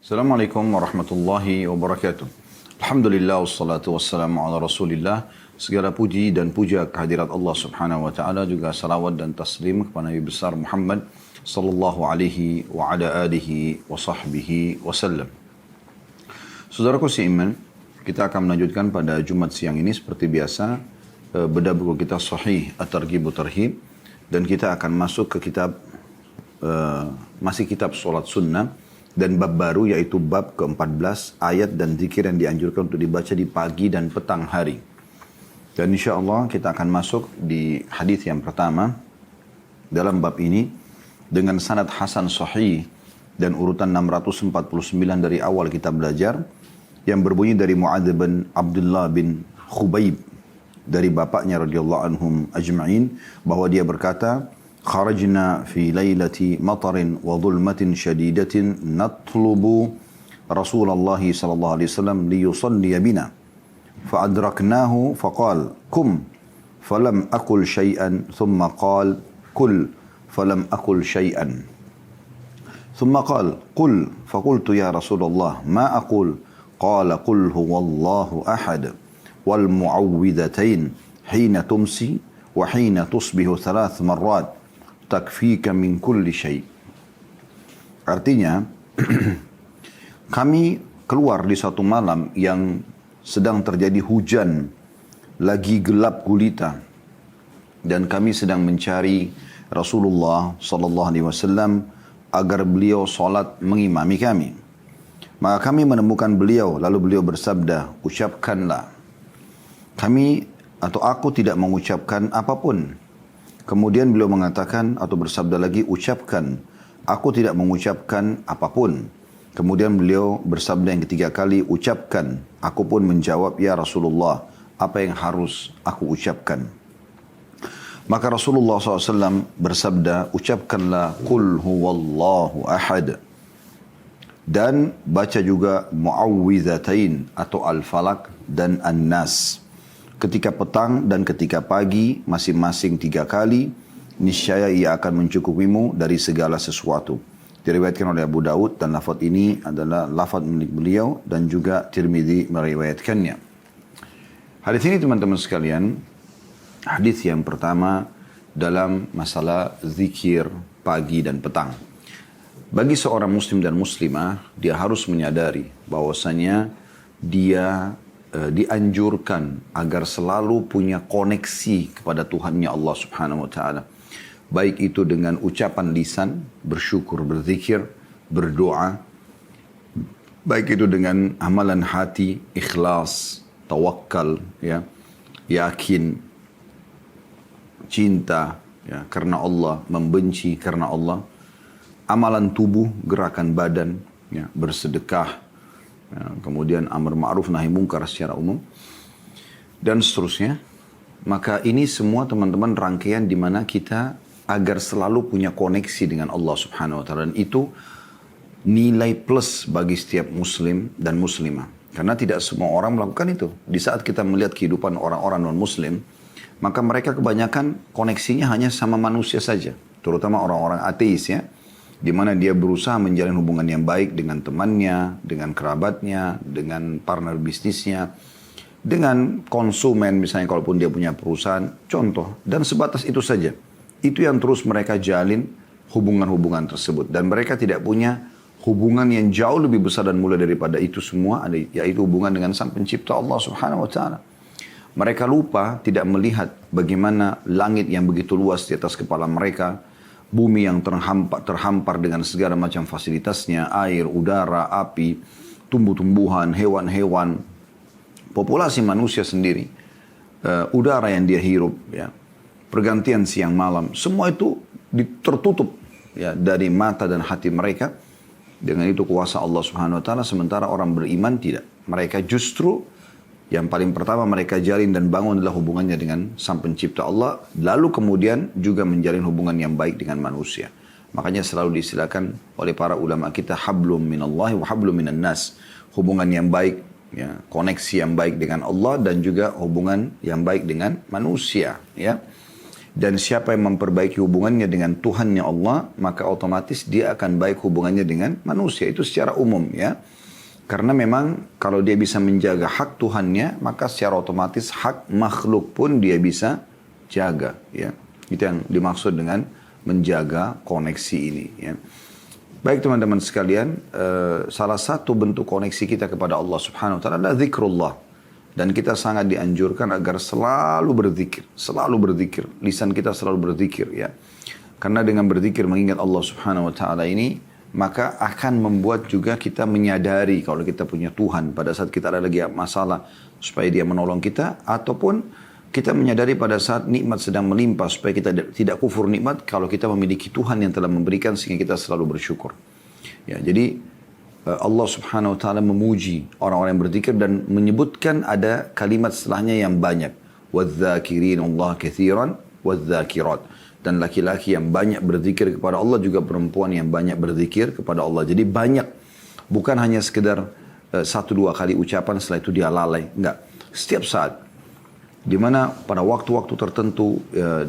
Assalamualaikum warahmatullahi wabarakatuh. Alhamdulillah wassalatu wassalamu ala rasulillah. Segala puji dan puja kehadirat Allah subhanahu wa ta'ala, juga salawat dan taslim kepada Nabi besar Muhammad sallallahu alaihi wa ala alihi wa sahbihi wasallam. Saudaraku seiman, kita akan melanjutkan pada Jumat siang ini seperti biasa bedah buku kita Sahih At-Targhib wa Tarhib, dan kita akan masuk ke kitab masih kitab Salat Sunnah, dan bab baru yaitu bab ke-14, ayat dan zikir yang dianjurkan untuk dibaca di pagi dan petang hari. Dan insya Allah kita akan masuk di hadis yang pertama dalam bab ini dengan sanad hasan sahih dan urutan 649 dari awal kita belajar, yang berbunyi dari Mu'adz bin Abdullah bin Khubayb dari bapaknya radhiyallahu anhum ajma'in, bahwa dia berkata, kharajna fi laylati matarin wa dhulmatin shadidatin natlubu Rasulullah sallallahu alaihi wasallam liyusalli bina fa adraknahu faqala kum falam aqul shay'an thumma qala kul falam aqul shay'an thumma qala qul faqultu ya Rasulullah ma aqul qala qul huwallahu ahad wal mu'awwidhatain hina tumsi wa hina tusbihu thalath marrat takfika min kulli syai'. Artinya, kami keluar di suatu malam yang sedang terjadi hujan, lagi gelap gulita, dan kami sedang mencari Rasulullah sallallahu alaihi wasallam agar beliau salat mengimami kami. Maka kami menemukan beliau, lalu beliau bersabda, ucapkanlah. Aku tidak mengucapkan apapun. Kemudian beliau mengatakan atau bersabda lagi, ucapkan. Aku tidak mengucapkan apapun. Kemudian beliau bersabda yang ketiga kali, ucapkan. Aku pun menjawab, ya Rasulullah, apa yang harus aku ucapkan? Maka Rasulullah SAW bersabda, ucapkanlah, Qul huwallahu ahad. Dan baca juga Mu'awwidhatain atau Al-Falaq dan An-Nas. Ketika petang dan ketika pagi masing-masing 3 kali, niscaya ia akan mencukupimu dari segala sesuatu. Diriwayatkan oleh Abu Daud, dan lafaz ini adalah lafaz milik beliau, dan juga Tirmidzi meriwayatkannya. Hadis ini teman-teman sekalian, hadis yang pertama dalam masalah zikir pagi dan petang. Bagi seorang muslim dan muslimah, dia harus menyadari bahwasanya dia dianjurkan agar selalu punya koneksi kepada Tuhannya Allah subhanahu wa ta'ala. Baik itu dengan ucapan lisan, bersyukur, berzikir, berdoa. Baik itu dengan amalan hati, ikhlas, tawakal, ya, yakin, cinta, ya, karena Allah, membenci karena Allah. Amalan tubuh, gerakan badan, ya, bersedekah, ya, kemudian amar ma'ruf nahi mungkar secara umum, dan seterusnya. Maka ini semua teman-teman rangkaian di mana kita agar selalu punya koneksi dengan Allah subhanahu wa ta'ala. Dan itu nilai plus bagi setiap muslim dan muslimah. Karena tidak semua orang melakukan itu. Di saat kita melihat kehidupan orang-orang non-muslim, maka mereka kebanyakan koneksinya hanya sama manusia saja. Terutama orang-orang ateis, ya, di mana dia berusaha menjalin hubungan yang baik dengan temannya, dengan kerabatnya, dengan partner bisnisnya, dengan konsumen misalnya kalaupun dia punya perusahaan, contoh, dan sebatas itu saja. Itu yang terus mereka jalin hubungan-hubungan tersebut, dan mereka tidak punya hubungan yang jauh lebih besar dan mulia daripada itu semua, yaitu hubungan dengan Sang Pencipta Allah Subhanahu wa taala. Mereka lupa tidak melihat bagaimana langit yang begitu luas di atas kepala mereka, bumi yang terhampar dengan segala macam fasilitasnya, air, udara, api, tumbuh-tumbuhan, hewan-hewan, populasi manusia sendiri, udara yang dia hirup, ya, pergantian siang malam, semua itu tertutup, ya, dari mata dan hati mereka. Dengan itu kuasa Allah Subhanahu wa ta'ala, sementara orang beriman tidak. Mereka justru yang paling pertama mereka jalin dan bangun adalah hubungannya dengan Sang Pencipta Allah, lalu kemudian juga menjalin hubungan yang baik dengan manusia. Makanya selalu diistilahkan oleh para ulama kita, hablum minallahi wa hablum minan nas. Hubungan yang baik, ya, koneksi yang baik dengan Allah, dan juga hubungan yang baik dengan manusia, ya. Dan siapa yang memperbaiki hubungannya dengan Tuhannya Allah, maka otomatis dia akan baik hubungannya dengan manusia. Itu secara umum ya. Karena memang kalau dia bisa menjaga hak Tuhannya, maka secara otomatis hak makhluk pun dia bisa jaga. Ya. Itu yang dimaksud dengan menjaga koneksi ini. Ya. Baik teman-teman sekalian, salah satu bentuk koneksi kita kepada Allah Subhanahu Wa Taala adalah zikrullah. Dan kita sangat dianjurkan agar selalu berzikir. Lisan kita selalu berzikir ya. Karena dengan berzikir mengingat Allah Subhanahu Wa Taala ini, maka akan membuat juga kita menyadari kalau kita punya Tuhan pada saat kita ada lagi masalah supaya dia menolong kita, ataupun kita menyadari pada saat nikmat sedang melimpah supaya kita tidak kufur nikmat kalau kita memiliki Tuhan yang telah memberikan sehingga kita selalu bersyukur. Ya, jadi Allah Subhanahu Wa Taala memuji orang-orang yang berzikir dan menyebutkan ada kalimat setelahnya yang banyak. Wadzakirin Allah katsiran wadzakirat. Dan laki-laki yang banyak berzikir kepada Allah, juga perempuan yang banyak berzikir kepada Allah. Jadi banyak, bukan hanya sekedar 1-2 kali ucapan setelah itu dia lalai. Enggak, setiap saat. Di mana pada waktu-waktu tertentu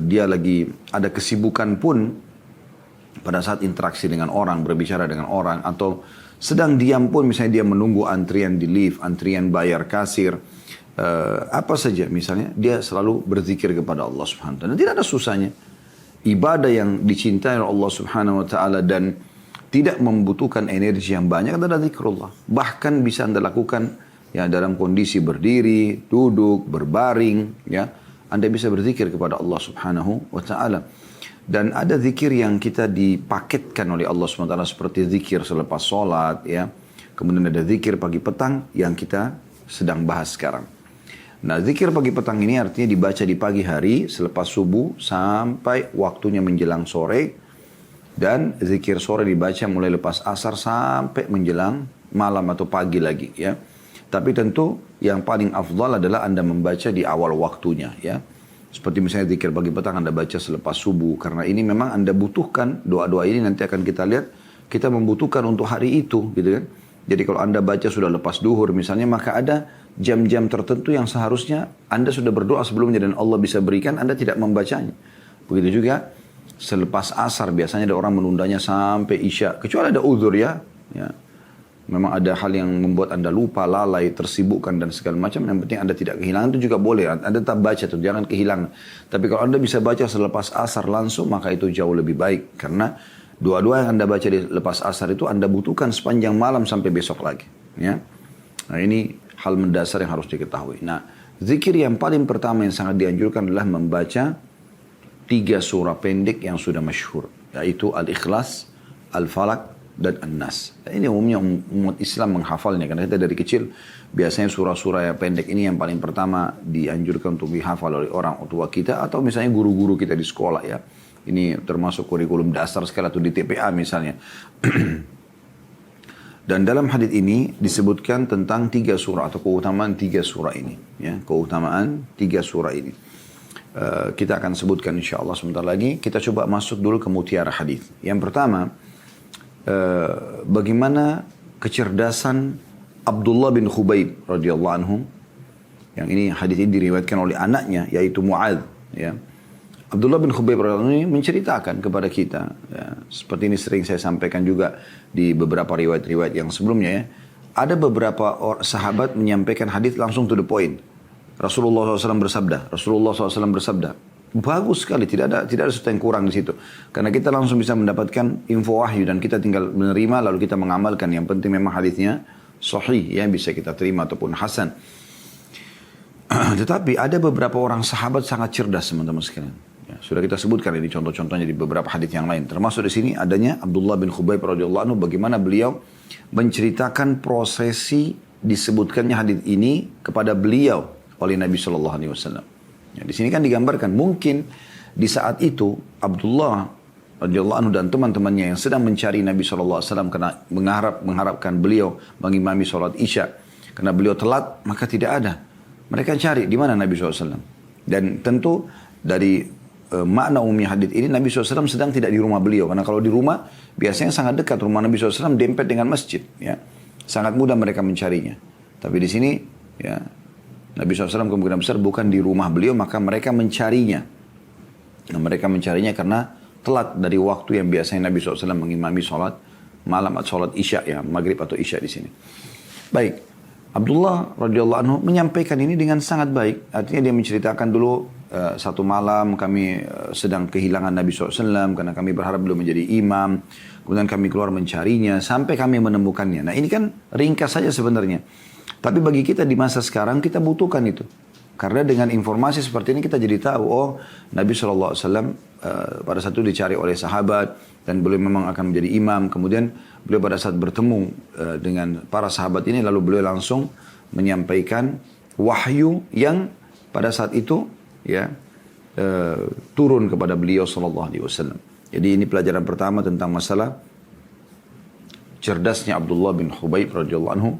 dia lagi ada kesibukan pun, pada saat interaksi dengan orang, berbicara dengan orang, atau sedang diam pun, misalnya dia menunggu antrian di lift, antrian bayar kasir, apa saja misalnya, dia selalu berzikir kepada Allah Subhanahu Wa Taala. Dan tidak ada susahnya. Ibadah yang dicintai oleh Allah Subhanahu Wa Taala dan tidak membutuhkan energi yang banyak adalah zikrullah. Bahkan bisa Anda lakukan ya dalam kondisi berdiri, duduk, berbaring, ya. Anda bisa berzikir kepada Allah Subhanahu Wa Taala. Dan ada zikir yang kita dipaketkan oleh Allah SWT seperti zikir selepas sholat, ya. Kemudian ada zikir pagi petang yang kita sedang bahas sekarang. Nah, zikir pagi petang ini artinya dibaca di pagi hari selepas subuh sampai waktunya menjelang sore. Dan zikir sore dibaca mulai lepas asar sampai menjelang malam atau pagi lagi, ya. Tapi tentu yang paling afdal adalah Anda membaca di awal waktunya, ya. Seperti misalnya zikir pagi petang Anda baca selepas subuh. Karena ini memang Anda butuhkan, doa-doa ini nanti akan kita lihat, kita membutuhkan untuk hari itu, gitu kan. Jadi kalau Anda baca sudah lepas duhur misalnya, maka ada jam-jam tertentu yang seharusnya Anda sudah berdoa sebelumnya dan Allah bisa berikan, Anda tidak membacanya. Begitu juga selepas asar, biasanya ada orang menundanya sampai isya. Kecuali ada uzur ya. Memang ada hal yang membuat Anda lupa, lalai, tersibukkan dan segala macam. Yang penting Anda tidak kehilangan, itu juga boleh. Anda tetap baca itu, jangan kehilangan. Tapi kalau Anda bisa baca selepas asar langsung, maka itu jauh lebih baik. Karena doa-doa yang Anda baca di lepas asar itu Anda butuhkan sepanjang malam sampai besok lagi. Ya. Nah, ini hal mendasar yang harus diketahui. Nah, zikir yang paling pertama yang sangat dianjurkan adalah membaca 3 surah pendek yang sudah masyhur. Yaitu Al-Ikhlas, Al-Falaq, dan An-Nas. Ini umumnya umat Islam menghafalnya. Karena kita dari kecil biasanya surah-surah yang pendek ini yang paling pertama dianjurkan untuk dihafal oleh orang tua kita. Atau misalnya guru-guru kita di sekolah ya. Ini termasuk kurikulum dasar sekali atau di TPA misalnya. Dan dalam hadis ini disebutkan tentang 3 surah atau keutamaan 3 surah ini. Ya, keutamaan 3 surah ini. Kita akan sebutkan insya Allah sebentar lagi. Kita coba masuk dulu ke mutiara hadis. Yang pertama, bagaimana kecerdasan Abdullah bin Khubayb radhiyallahu anhu, yang ini hadis ini diriwayatkan oleh anaknya yaitu Mu'adz, ya. Abdullah bin Khubayb radhiyallahu anhu menceritakan kepada kita, ya, seperti ini sering saya sampaikan juga di beberapa riwayat-riwayat yang sebelumnya, ya. Ada beberapa sahabat menyampaikan hadis langsung to the point. Rasulullah SAW bersabda. Bagus sekali, tidak ada sesuatu yang kurang di situ. Karena kita langsung bisa mendapatkan info wahyu dan kita tinggal menerima lalu kita mengamalkan. Yang penting memang hadisnya sahih, ya, bisa kita terima ataupun hasan. Tetapi ada beberapa orang sahabat sangat cerdas teman-teman sekalian. Ya, sudah kita sebutkan ini contoh-contohnya di beberapa hadis yang lain. Termasuk di sini adanya Abdullah bin Khubayb radhiyallahu anhu, bagaimana beliau menceritakan prosesi disebutkannya hadis ini kepada beliau oleh Nabi Shallallahu Alaihi Wasallam. Ya, di sini kan digambarkan mungkin di saat itu Abdullah radhiyallahu anhu dan teman-temannya yang sedang mencari Nabi Shallallahu Alaihi Wasallam karena mengharapkan beliau mengimami sholat isya, karena beliau telat maka tidak ada. Mereka cari di mana Nabi SAW. Dan tentu dari makna umumnya hadits ini Nabi SAW sedang tidak di rumah beliau, karena kalau di rumah biasanya sangat dekat rumah Nabi SAW dempet dengan masjid, ya, sangat mudah mereka mencarinya. Tapi di sini ya Nabi SAW kemungkinan besar bukan di rumah beliau, maka mereka mencarinya. Nah, mereka mencarinya karena telat dari waktu yang biasanya Nabi SAW mengimami sholat malam atau sholat isya ya, maghrib atau isya di sini. Baik, Abdullah radhiyallahu anhu menyampaikan ini dengan sangat baik. Artinya dia menceritakan dulu satu malam kami sedang kehilangan Nabi SAW karena kami berharap beliau menjadi imam. Kemudian kami keluar mencarinya sampai kami menemukannya. Nah ini kan ringkas saja sebenarnya. Tapi bagi kita di masa sekarang kita butuhkan itu. Karena dengan informasi seperti ini kita jadi tahu, oh Nabi SAW pada saat itu dicari oleh sahabat dan beliau memang akan menjadi imam. Kemudian beliau pada saat bertemu dengan para sahabat ini lalu beliau langsung menyampaikan wahyu yang pada saat itu ya turun kepada beliau SAW. Jadi ini pelajaran pertama tentang masalah cerdasnya Abdullah bin Khubayb radhiyallahu anhu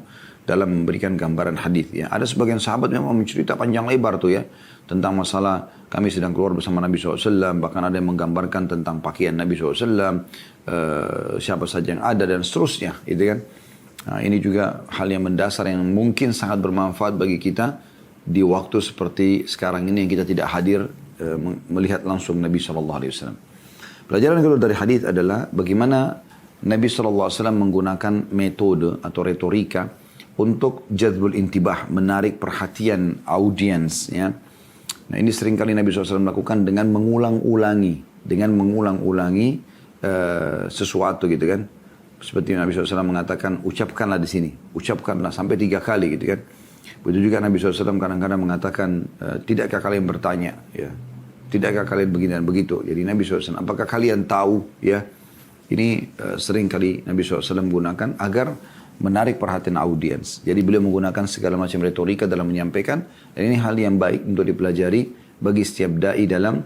dalam memberikan gambaran hadis ya. Ada sebagian sahabat memang mencerita panjang lebar tuh ya tentang masalah kami sedang keluar bersama Nabi SAW, bahkan ada yang menggambarkan tentang pakaian Nabi SAW, siapa saja yang ada dan seterusnya, gitu kan. Nah, ini juga hal yang mendasar yang mungkin sangat bermanfaat bagi kita di waktu seperti sekarang ini yang kita tidak hadir melihat langsung Nabi SAW. Pelajaran kedua dari hadis adalah bagaimana Nabi SAW menggunakan metode atau retorika untuk jadbul intibah, menarik perhatian audiens ya. Nah ini seringkali Nabi SAW melakukan dengan mengulang-ulangi sesuatu gitu kan. Seperti Nabi SAW mengatakan, ucapkanlah di sini, ucapkanlah sampai 3 kali gitu kan. Begitu juga Nabi SAW kadang-kadang mengatakan, tidakkah kalian bertanya ya, tidakkah kalian begini dan begitu. Jadi Nabi SAW, apakah kalian tahu ya. Ini seringkali Nabi SAW menggunakan agar menarik perhatian audiens. Jadi beliau menggunakan segala macam retorika dalam menyampaikan. Dan ini hal yang baik untuk dipelajari bagi setiap da'i dalam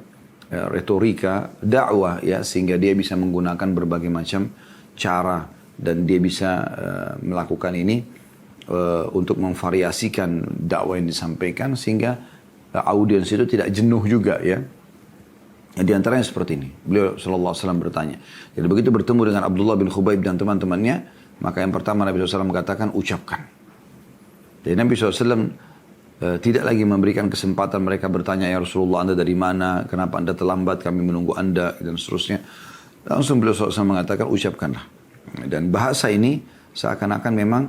retorika dakwah ya. Sehingga dia bisa menggunakan berbagai macam cara. Dan dia bisa melakukan ini untuk memvariasikan dakwah yang disampaikan. Sehingga audiens itu tidak jenuh juga ya. Di antaranya seperti ini. Beliau SAW bertanya. Jadi begitu bertemu dengan Abdullah bin Khubayb dan teman-temannya. Maka yang pertama Nabi SAW mengatakan ucapkan. Jadi Nabi SAW tidak lagi memberikan kesempatan mereka bertanya, ya Rasulullah Anda dari mana, kenapa Anda terlambat, kami menunggu Anda dan seterusnya. Langsung beliau SAW mengatakan ucapkanlah. Dan bahasa ini seakan-akan memang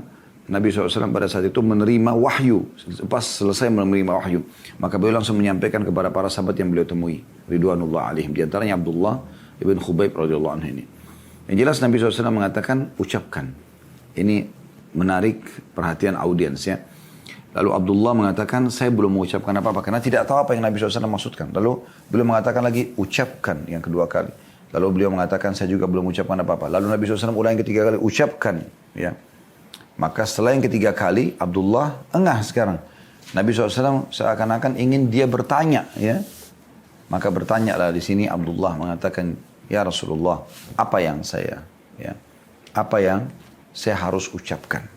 Nabi SAW pada saat itu menerima wahyu. Pas selesai menerima wahyu. Maka beliau langsung menyampaikan kepada para sahabat yang beliau temui. Ridwanullah alaihim. Di antaranya Abdullah ibn Khubayb radhiyallahu anhu ini. Yang jelas Nabi SAW mengatakan ucapkan. Ini menarik perhatian audiens ya. Lalu Abdullah mengatakan saya belum mengucapkan apa-apa karena tidak tahu apa yang Nabi SAW maksudkan. Lalu beliau mengatakan lagi ucapkan yang kedua kali. Lalu beliau mengatakan saya juga belum mengucapkan apa-apa. Lalu Nabi SAW ulang yang ketiga kali ucapkan ya. Maka setelah yang ketiga kali Abdullah engah sekarang. Nabi SAW seakan-akan ingin dia bertanya ya. Maka bertanyalah di sini Abdullah mengatakan ya Rasulullah apa yang saya harus ucapkan.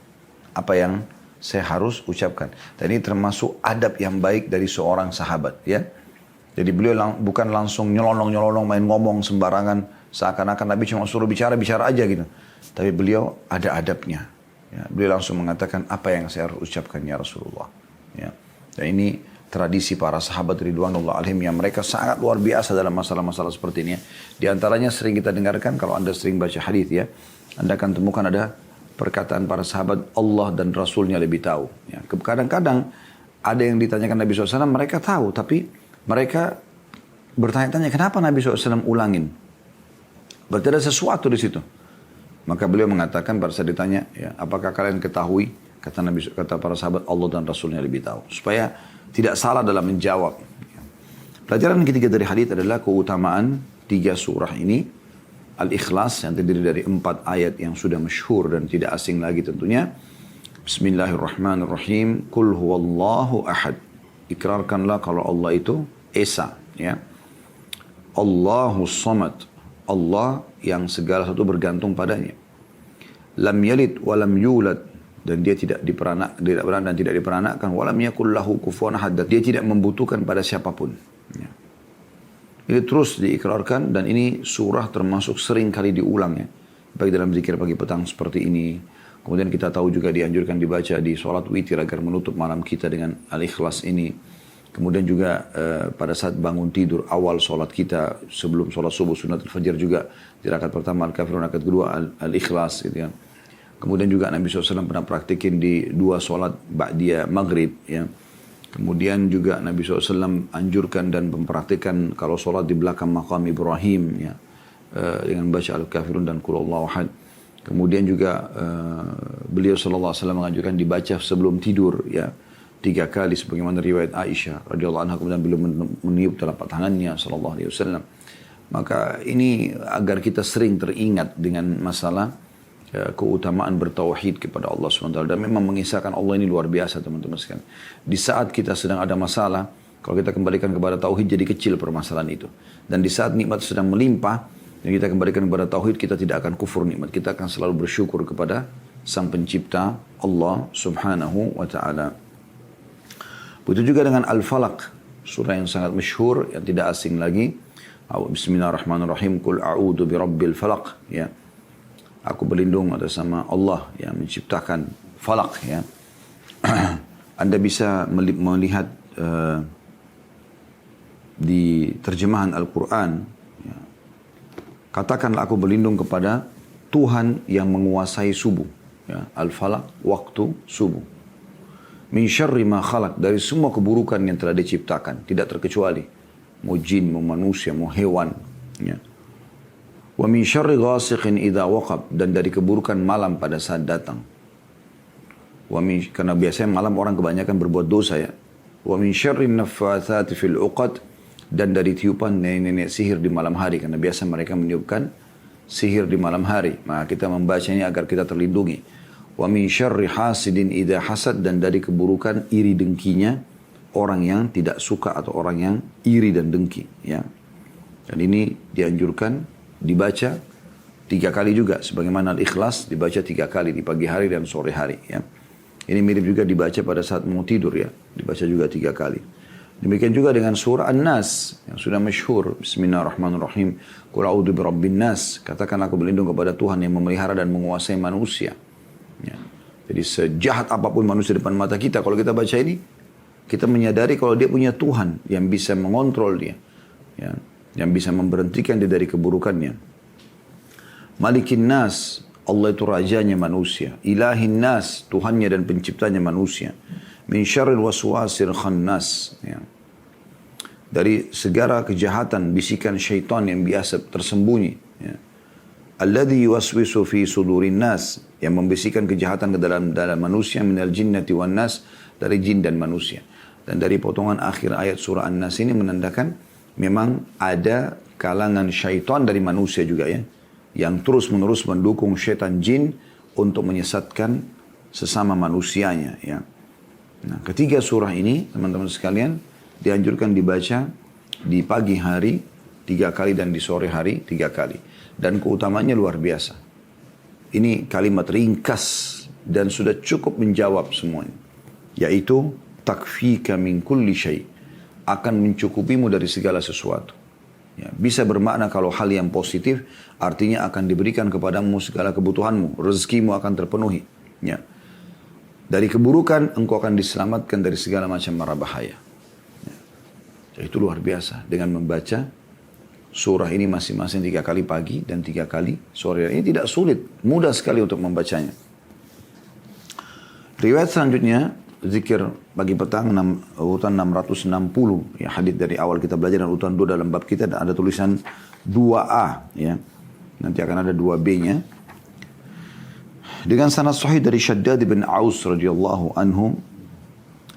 Apa yang saya harus ucapkan. Dan ini termasuk adab yang baik dari seorang sahabat. Ya. Jadi beliau bukan langsung nyelonong-nyelonong main ngomong sembarangan. Seakan-akan Nabi cuma suruh bicara aja gitu. Tapi beliau ada adabnya. Ya. Beliau langsung mengatakan apa yang saya harus ucapkan ya Rasulullah. Ya. Dan ini tradisi para sahabat ridwanullah alaihim yang mereka sangat luar biasa dalam masalah-masalah seperti ini. Ya. Di antaranya sering kita dengarkan kalau Anda sering baca hadis ya. Anda akan temukan ada perkataan para sahabat Allah dan Rasulnya lebih tahu. Ya, kadang-kadang ada yang ditanyakan Nabi SAW mereka tahu tapi mereka bertanya-tanya kenapa Nabi SAW ulangin. Berarti ada sesuatu di situ. Maka beliau mengatakan pada saat ditanya ya, apakah kalian ketahui kata para sahabat Allah dan Rasulnya lebih tahu supaya tidak salah dalam menjawab. Ya. Pelajaran ketiga dari hadis adalah keutamaan 3 surah ini. Al-Ikhlas yang terdiri dari 4 ayat yang sudah masyhur dan tidak asing lagi tentunya. Bismillahirrahmanirrahim. Qul huwallahu ahad. Ikrarkanlah kalau Allah itu Esa. Ya. Allahus samad. Allah yang segala sesuatu bergantung padanya. Lam yalid wa lam yulad. Dan dia tidak beranak dan tidak diperanakkan. Wa lam yakul lahu kufuwan ahad. Dia tidak membutuhkan pada siapapun. Ya. Ini terus diikrarkan dan ini surah termasuk sering kali diulang ya. Baik dalam zikir pagi petang seperti ini. Kemudian kita tahu juga dianjurkan dibaca di sholat witir agar menutup malam kita dengan Al-Ikhlas ini. Kemudian juga pada saat bangun tidur, awal sholat kita, sebelum sholat subuh, sunat al-fajr juga, di rakaat pertama al-kafirun, rakaat kedua al-ikhlas gitu kan. Kemudian juga Nabi SAW pernah praktikin di 2 sholat ba'diyah maghrib ya. Kemudian juga Nabi SAW anjurkan dan mempraktikkan kalau sholat di belakang maqam Ibrahim ya, dengan baca al-kafirun dan qul huwallahu ahad. Kemudian juga beliau SAW menganjurkan dibaca sebelum tidur ya, 3 kali sebagaimana riwayat Aisyah radhiyallahu anha, kemudian beliau meniup telapak tangannya sallallahu alaihi wasallam. Maka ini agar kita sering teringat dengan masalah keutamaan bertauhid kepada Allah SWT. Dan memang mengisahkan Allah ini luar biasa teman-teman sekalian. Di saat kita sedang ada masalah, kalau kita kembalikan kepada tauhid jadi kecil permasalahan itu. Dan di saat nikmat sedang melimpah, dan kita kembalikan kepada tauhid, kita tidak akan kufur nikmat. Kita akan selalu bersyukur kepada Sang Pencipta Allah Subhanahu wa Ta'ala. Begitu juga dengan Al-Falaq, surah yang sangat masyhur yang tidak asing lagi. Bismillahirrahmanirrahim. Qul a'udzu birabbil falaq ya. Aku berlindung atas nama Allah yang menciptakan falak ya. Anda bisa melihat di terjemahan Al-Quran ya. Katakanlah aku berlindung kepada Tuhan yang menguasai subuh ya. Al-Falaq, waktu subuh. Min syarri ma khalaq, dari semua keburukan yang telah diciptakan, tidak terkecuali mau jin, mau manusia, mau hewan ya. Wa min syarri ghasiqin idza waqab, dan dari keburukan malam pada saat datang. Karena biasanya malam orang kebanyakan berbuat dosa ya. Wa min syarri naffatsati fil 'uqad, dan dari tiupan nenek-nenek sihir di malam hari, karena biasa mereka meniupkan sihir di malam hari. Maka kita membacanya agar kita terlindungi. Wa min syarri hasidin idza hasad, dan dari keburukan iri dengkinya orang yang tidak suka atau orang yang iri dan dengki ya. Dan ini dianjurkan dibaca 3 kali juga, sebagaimana Al-Ikhlas dibaca 3 kali di pagi hari dan sore hari ya. Ini mirip juga dibaca pada saat mau tidur ya, dibaca juga 3 kali. Demikian juga dengan surah An-Nas yang sudah masyhur. Bismillahirrahmanirrahim. Qul a'udzu birabbin nas, katakan aku berlindung kepada Tuhan yang memelihara dan menguasai manusia ya. Jadi sejahat apapun manusia depan mata kita, kalau kita baca ini, kita menyadari kalau dia punya Tuhan yang bisa mengontrol dia ya, yang bisa memberhentikan dia dari keburukannya. Malikin nas, Allah itu rajanya manusia. Ilahin nas, Tuhannya dan penciptanya manusia. Min syarril waswasil khannas ya. Dari segala kejahatan bisikan syaitan yang biasa tersembunyi ya. Alladhi yuwaswisu fi sudurin nas, yang membisikkan kejahatan ke dalam manusia, minal jinnati wan nas, dari jin dan manusia. Dan dari potongan akhir ayat surah An-Nas ini menandakan memang ada kalangan syaitan dari manusia juga ya, yang terus-menerus mendukung syaitan jin untuk menyesatkan sesama manusianya ya. Nah, ketiga surah ini teman-teman sekalian dianjurkan dibaca di pagi hari 3 kali dan di sore hari 3 kali. Dan keutamanya luar biasa. Ini kalimat ringkas dan sudah cukup menjawab semuanya. Yaitu takfika min kulli syai', akan mencukupimu dari segala sesuatu. Ya, bisa bermakna kalau hal yang positif, artinya akan diberikan kepadamu segala kebutuhanmu, rezekimu akan terpenuhi. Ya. Dari keburukan, engkau akan diselamatkan dari segala macam mara bahaya. Ya. Itu luar biasa. Dengan membaca surah ini masing-masing 3 kali pagi dan 3 kali sore. Ini tidak sulit, mudah sekali untuk membacanya. Riwayat selanjutnya, zikir pagi petang urutan 660 ya, hadis dari awal kita belajar, dan urutan 2 dalam bab kita, dan ada tulisan 2A ya. Nanti akan ada 2B-nya. Dengan sanad sahih dari Shaddad bin Aus radhiyallahu anhu,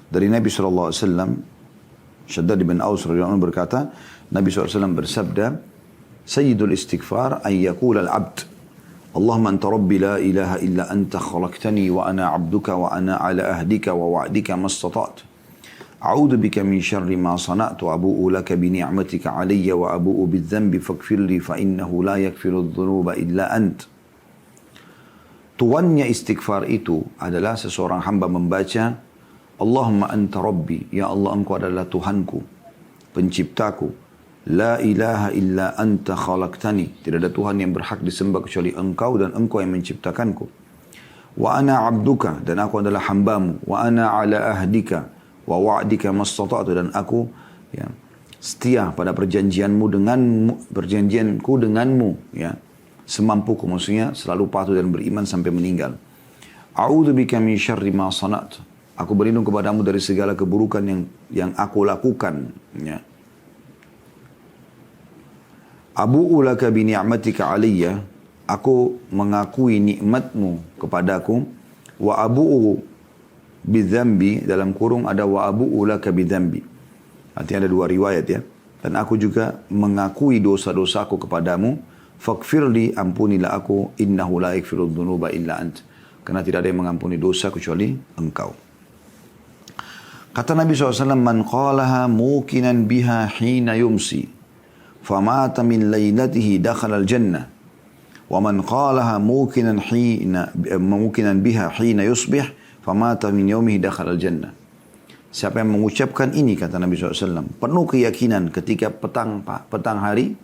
dari Nabi sallallahu alaihi wasallam. Shaddad bin Aus radhiyallahu anhu berkata, Nabi SAW bersabda, Sayyidul istighfar an yaqula al-'abd, Allahumma anta rabbi la ilaha illa anta khalaqtani wa ana 'abduka wa ana 'ala ahdika wa wa'dika mastata'tu. A'udzu bika min syarri ma sana'tu, abu'u laka bi ni'matika 'alayya wa abu'u bidz-dzanbi faghfir li fa innahu la yaghfiru dz-dzunuba illa ant. Tuannya istighfar itu adalah seseorang hamba membaca, Allahumma anta rabbi, ya Allah engkau adalah Tuhanku, penciptaku. La ilaha illa anta khalaqtani, tidak ada Tuhan yang berhak disembah kecuali engkau, dan engkau yang menciptakanku. Wa ana abduka, dan aku adalah hambamu. Wa ana ala ahdika wa wa'dika mastata'tu, dan aku ya setia pada perjanjianku denganmu ya, semampuku, maksudnya selalu patuh dan beriman sampai meninggal. A'udzubika min syarri ma sana'tu, aku berlindung kepadamu dari segala keburukan yang aku lakukan ya. Abu'u laka bi ni'matika alayya, aku mengakui nikmatmu kepadaku. Wa abu'u bidzambi, dalam kurung ada wa abu'u laka bidzambi. Artinya ada dua riwayat ya. Dan aku juga mengakui dosa-dosaku kepadamu. Faghfirli, ampunilah aku, innahu la yaghfiru dzunuba illa ant. Karena tidak ada yang mengampuni dosa kecuali engkau. Kata Nabi SAW, man qalaha mukinan biha hina yumsi, famata min laylatihi dakhala al-jannah. Wa man qalaha mukinan biha hina yusbih, famata min yawmihi dakhala al-jannah. Siapa yang mengucapkan ini, kata Nabi SAW, penuh keyakinan ketika petang hari,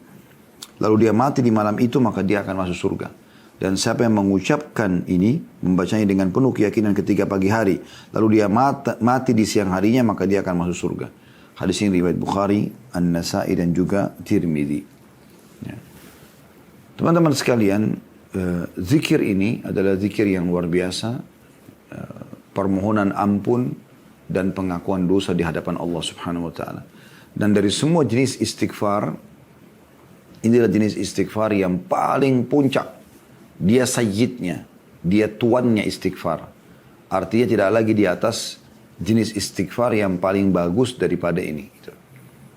lalu dia mati di malam itu, maka dia akan masuk surga. Dan siapa yang mengucapkan ini, membacanya dengan penuh keyakinan ketika pagi hari, lalu dia mati di siang harinya, maka dia akan masuk surga. Hadis ini riwayat Bukhari, An-Nasai dan juga Tirmidzi. Ya. Teman-teman sekalian, zikir ini adalah zikir yang luar biasa, permohonan ampun dan pengakuan dosa di hadapan Allah Subhanahu wa taala. Dan dari semua jenis istighfar, inilah jenis istighfar yang paling puncak. Dia sayyidnya, dia tuannya istighfar. Artinya tidak lagi di atas jenis istighfar yang paling bagus daripada ini.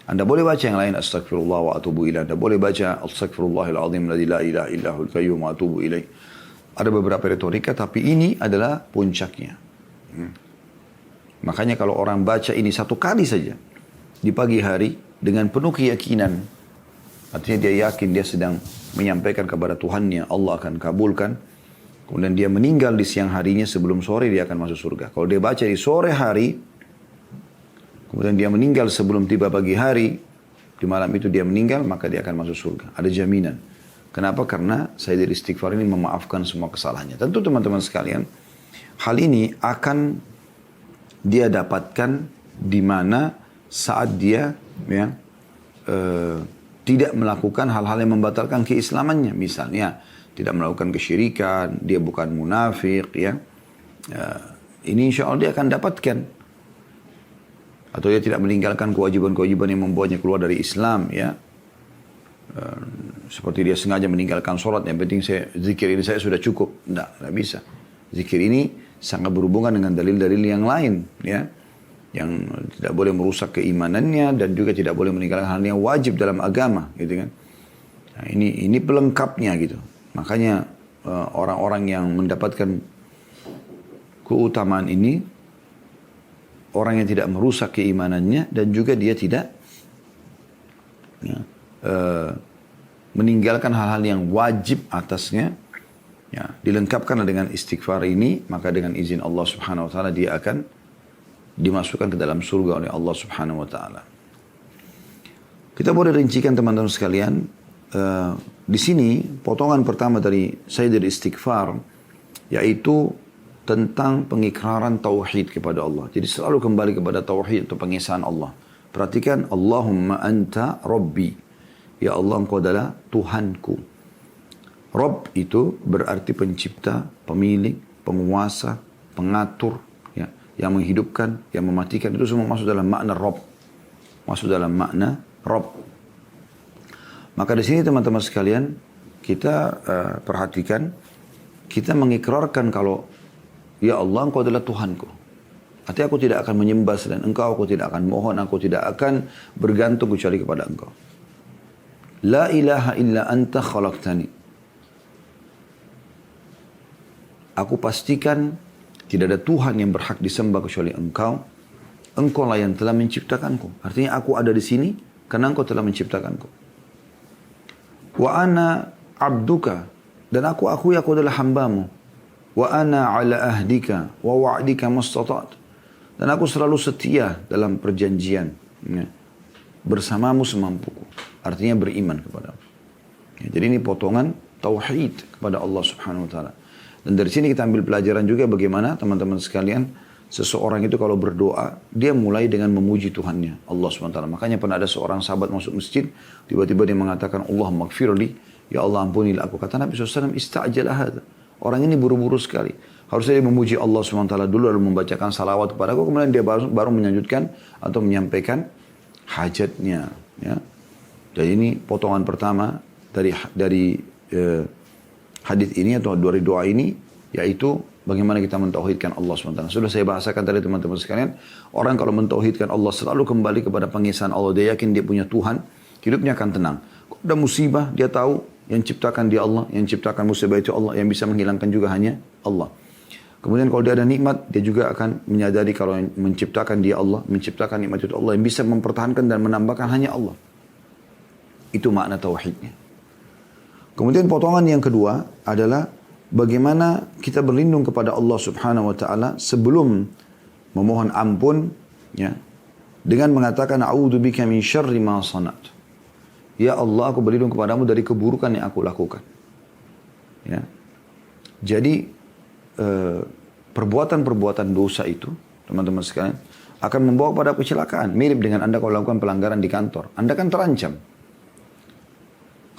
Anda boleh baca yang lain, astagfirullah wa atubu ilaih. Anda boleh baca astagfirullahil azim ladzi la ilaha illahul qayyum wa atubu ilaih. Ada beberapa retorika, tapi ini adalah puncaknya. Makanya kalau orang baca ini satu kali saja di pagi hari dengan penuh keyakinan, artinya dia yakin dia sedang menyampaikan kepada Tuhannya, Allah akan kabulkan. Kemudian dia meninggal di siang harinya, sebelum sore dia akan masuk surga. Kalau dia baca di sore hari, kemudian dia meninggal sebelum tiba pagi hari, di malam itu dia meninggal, maka dia akan masuk surga. Ada jaminan. Kenapa? Karena Sayyidul Istighfar ini memaafkan semua kesalahannya. Tentu teman-teman sekalian, hal ini akan dia dapatkan di mana saat dia ya, tidak melakukan hal-hal yang membatalkan keislamannya. Misalnya, tidak melakukan kesyirikan, dia bukan munafik, ya. Ini insya Allah dia akan dapatkan. Atau dia tidak meninggalkan kewajiban-kewajiban yang membuatnya keluar dari Islam, ya. Seperti dia sengaja meninggalkan sholat, yang penting zikir ini saya sudah cukup. Tidak bisa. Zikir ini sangat berhubungan dengan dalil-dalil yang lain, ya. Yang tidak boleh merusak keimanannya dan juga tidak boleh meninggalkan hal yang wajib dalam agama, gitu kan. Nah, ini pelengkapnya gitu. Makanya orang-orang yang mendapatkan keutamaan ini, orang yang tidak merusak keimanannya dan juga dia tidak ya, meninggalkan hal-hal yang wajib atasnya, ya, dilengkapkan dengan istighfar ini, maka dengan izin Allah Subhanahu wa taala dia akan dimasukkan ke dalam surga oleh Allah Subhanahu wa taala. Kita boleh rincikan teman-teman sekalian, di sini potongan pertama dari Sayyidul Istighfar yaitu tentang pengikraran tauhid kepada Allah. Jadi selalu kembali kepada tauhid atau pengesahan Allah. Perhatikan, Allahumma anta rabbi. Ya Allah, engkau adalah Tuhanku. Rabb itu berarti pencipta, pemilik, penguasa, pengatur, ya, yang menghidupkan, yang mematikan. Itu semua masuk dalam makna Rabb. Masuk dalam makna Rabb. Maka di sini teman-teman sekalian, kita perhatikan, kita mengikrarkan kalau, ya Allah, engkau adalah Tuhanku. Artinya aku tidak akan menyembah selain engkau, aku tidak akan mohon, aku tidak akan bergantung kecuali kepada engkau. La ilaha illa anta khalaqtani. Aku pastikan tidak ada Tuhan yang berhak disembah kecuali engkau. Engkau lah yang telah menciptakanku. Artinya aku ada di sini karena engkau telah menciptakanku. Wa ana abduka. Dan aku akui aku adalah hambamu. Wa ana ala ahdika wa wa'dika mastata'at. Dan aku selalu setia dalam perjanjian, ya, bersamamu semampuku. Artinya beriman kepadamu. Ya, jadi ini potongan tauhid kepada Allah Subhanahu wa taala. Dan dari sini kita ambil pelajaran juga bagaimana teman-teman sekalian seseorang itu kalau berdoa, dia mulai dengan memuji Tuhannya, Allah SWT. Makanya pernah ada seorang sahabat masuk masjid, tiba-tiba dia mengatakan, Allah maghfirli, ya Allah ampunilah aku. Kata Nabi SAW, ista'jalah hadha. Orang ini buru-buru sekali. Harusnya dia memuji Allah SWT dulu, lalu membacakan salawat kepada aku, kemudian dia baru melanjutkan atau menyampaikan hajatnya. Ya. Jadi ini potongan pertama dari hadis ini atau dari doa ini, yaitu bagaimana kita mentauhidkan Allah SWT. Sudah saya bahasakan tadi teman-teman sekalian, orang kalau mentauhidkan Allah selalu kembali kepada pengesahan Allah, dia yakin dia punya Tuhan, hidupnya akan tenang. Kalau ada musibah, dia tahu yang ciptakan dia Allah, yang ciptakan musibah itu Allah, yang bisa menghilangkan juga hanya Allah. Kemudian kalau dia ada nikmat, dia juga akan menyadari kalau yang menciptakan dia Allah, menciptakan nikmat itu Allah, yang bisa mempertahankan dan menambahkan hanya Allah. Itu makna tauhidnya. Kemudian potongan yang kedua adalah bagaimana kita berlindung kepada Allah Subhanahu wa taala sebelum memohon ampun, ya, dengan mengatakan a'udzubika min syarri ma sana'tu. Ya Allah, aku berlindung kepadamu dari keburukan yang aku lakukan. Ya. Jadi perbuatan-perbuatan dosa itu, teman-teman sekalian, akan membawa pada kecelakaan. Mirip dengan Anda kalau lakukan pelanggaran di kantor. Anda kan terancam.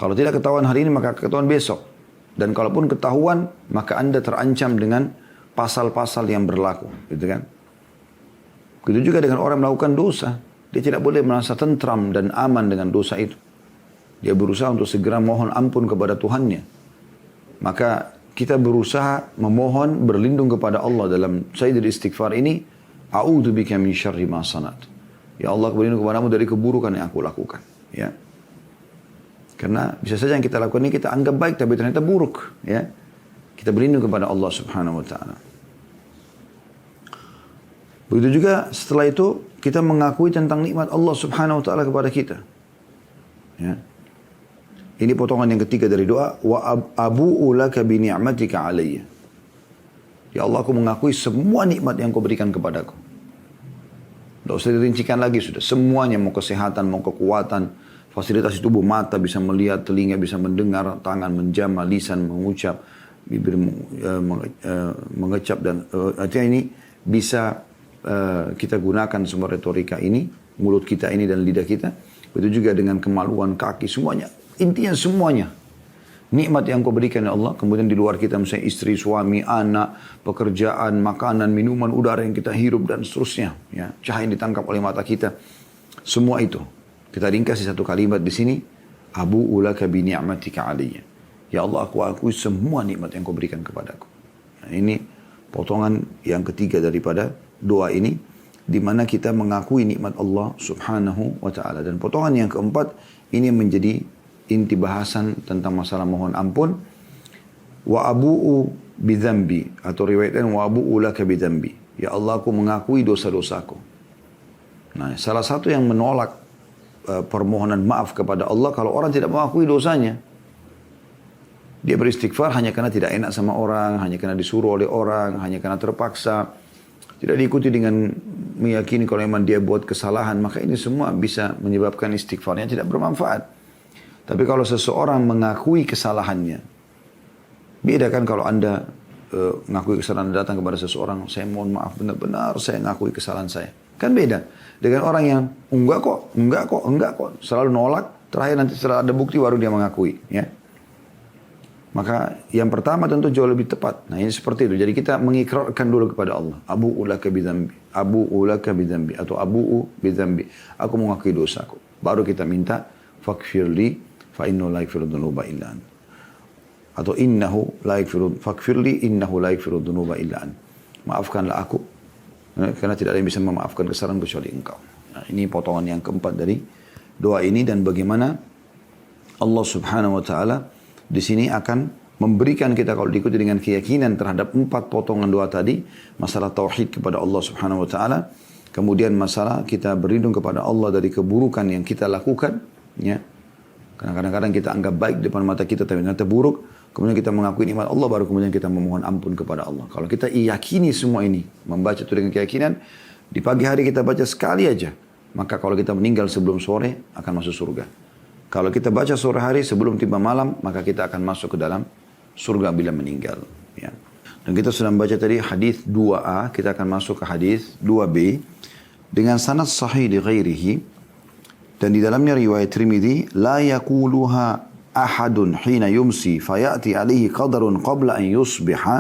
Kalau tidak ketahuan hari ini, maka ketahuan besok. Dan kalaupun ketahuan, maka Anda terancam dengan pasal-pasal yang berlaku. Gitu kan? Begitu juga dengan orang melakukan dosa. Dia tidak boleh merasa tentram dan aman dengan dosa itu. Dia berusaha untuk segera mohon ampun kepada Tuhannya. Maka kita berusaha memohon berlindung kepada Allah dalam sayyidul istighfar ini. A'udzubika min syarri ma sana'tu. Ya Allah, aku berlindung kepadamu dari keburukan yang aku lakukan. Ya. Karena bisa saja yang kita lakukan ini kita anggap baik, tapi ternyata buruk. Ya. Kita berlindung kepada Allah Subhanahu wa ta'ala. Begitu juga setelah itu kita mengakui tentang nikmat Allah Subhanahu wa ta'ala kepada kita. Ya. Ini potongan yang ketiga dari doa. Wa abu'u laka bi ni'matika alayya. Ya Allah, aku mengakui semua nikmat yang kau berikan kepadaku. Tidak usah dirincikan lagi sudah. Semuanya, mau kesehatan, mau kekuatan, fasilitas tubuh, mata bisa melihat, telinga bisa mendengar, tangan menjamah, lisan mengucap, bibir mengecap, dan artinya ini bisa kita gunakan semua retorika ini, mulut kita ini dan lidah kita. Begitu juga dengan kemaluan, kaki, semuanya. Intinya semuanya. Nikmat yang kau berikan ya Allah. Kemudian di luar kita misalnya istri, suami, anak, pekerjaan, makanan, minuman, udara yang kita hirup dan seterusnya. Ya, cahaya yang ditangkap oleh mata kita. Semua itu. Kita ringkas di satu kalimat di sini. Abu'u laka bi ni'matika alayya. Ya Allah, aku akui semua nikmat yang kau berikan kepadaku. Nah, ini potongan yang ketiga daripada doa ini, di mana kita mengakui nikmat Allah Subhanahu wa ta'ala. Dan potongan yang keempat, ini menjadi inti bahasan tentang masalah mohon ampun. Wa abu'u bidzambi, atau riwayatkan wa abu'u laka bidzambi. Ya Allah, aku mengakui dosa-dosaku. Nah, salah satu yang menolak permohonan maaf kepada Allah, kalau orang tidak mengakui dosanya. Dia beristighfar hanya karena tidak enak sama orang, hanya karena disuruh oleh orang, hanya karena terpaksa. Tidak diikuti dengan meyakini kalau memang dia buat kesalahan, maka ini semua bisa menyebabkan istighfarnya tidak bermanfaat. Tapi kalau seseorang mengakui kesalahannya, beda kan kalau Anda mengakui kesalahan, datang kepada seseorang, saya mohon maaf benar-benar saya mengakui kesalahan saya. Kan beda dengan orang yang enggak kok, selalu nolak, terakhir nanti setelah ada bukti baru dia mengakui. Ya. Maka yang pertama tentu jauh lebih tepat. Nah ini seperti itu. Jadi kita mengikrarkan dulu kepada Allah. Abu'u laka bidzambi. Abu'u laka bidzambi. Atau abu'u bidzambi. Aku mengakui dosaku. Baru kita minta faghfirli fa innahu la yaghfiru dzunuba illa ant. Atau innahu la yaghfiru faghfirli innahu la yaghfiru dzunuba illa ant. Maafkanlah aku. Karena tidak ada yang bisa memaafkan kesalahan kecuali Engkau. Nah, ini potongan yang keempat dari doa ini, dan bagaimana Allah Subhanahu wa ta'ala di sini akan memberikan kita, kalau diikuti dengan keyakinan terhadap 4 potongan doa tadi, masalah tauhid kepada Allah Subhanahu wa ta'ala, kemudian masalah kita berlindung kepada Allah dari keburukan yang kita lakukan, ya. Karena kadang-kadang kita anggap baik di depan mata kita, tapi ternyata buruk. Kemudian kita mengakui nikmat Allah, baru kemudian kita memohon ampun kepada Allah. Kalau kita yakini semua ini, membaca itu dengan keyakinan, di pagi hari kita baca sekali aja, maka kalau kita meninggal sebelum sore akan masuk surga. Kalau kita baca sore hari sebelum tiba malam, maka kita akan masuk ke dalam surga bila meninggal. Ya. Dan Dan kita sudah membaca tadi hadis 2A, kita akan masuk ke hadis 2B dengan sanad sahih li ghairihi, dan di dalamnya riwayat Tirmidzi, la yaquluha ahadun hina yumsi fayati alaihi qadarun qabla an yusbiha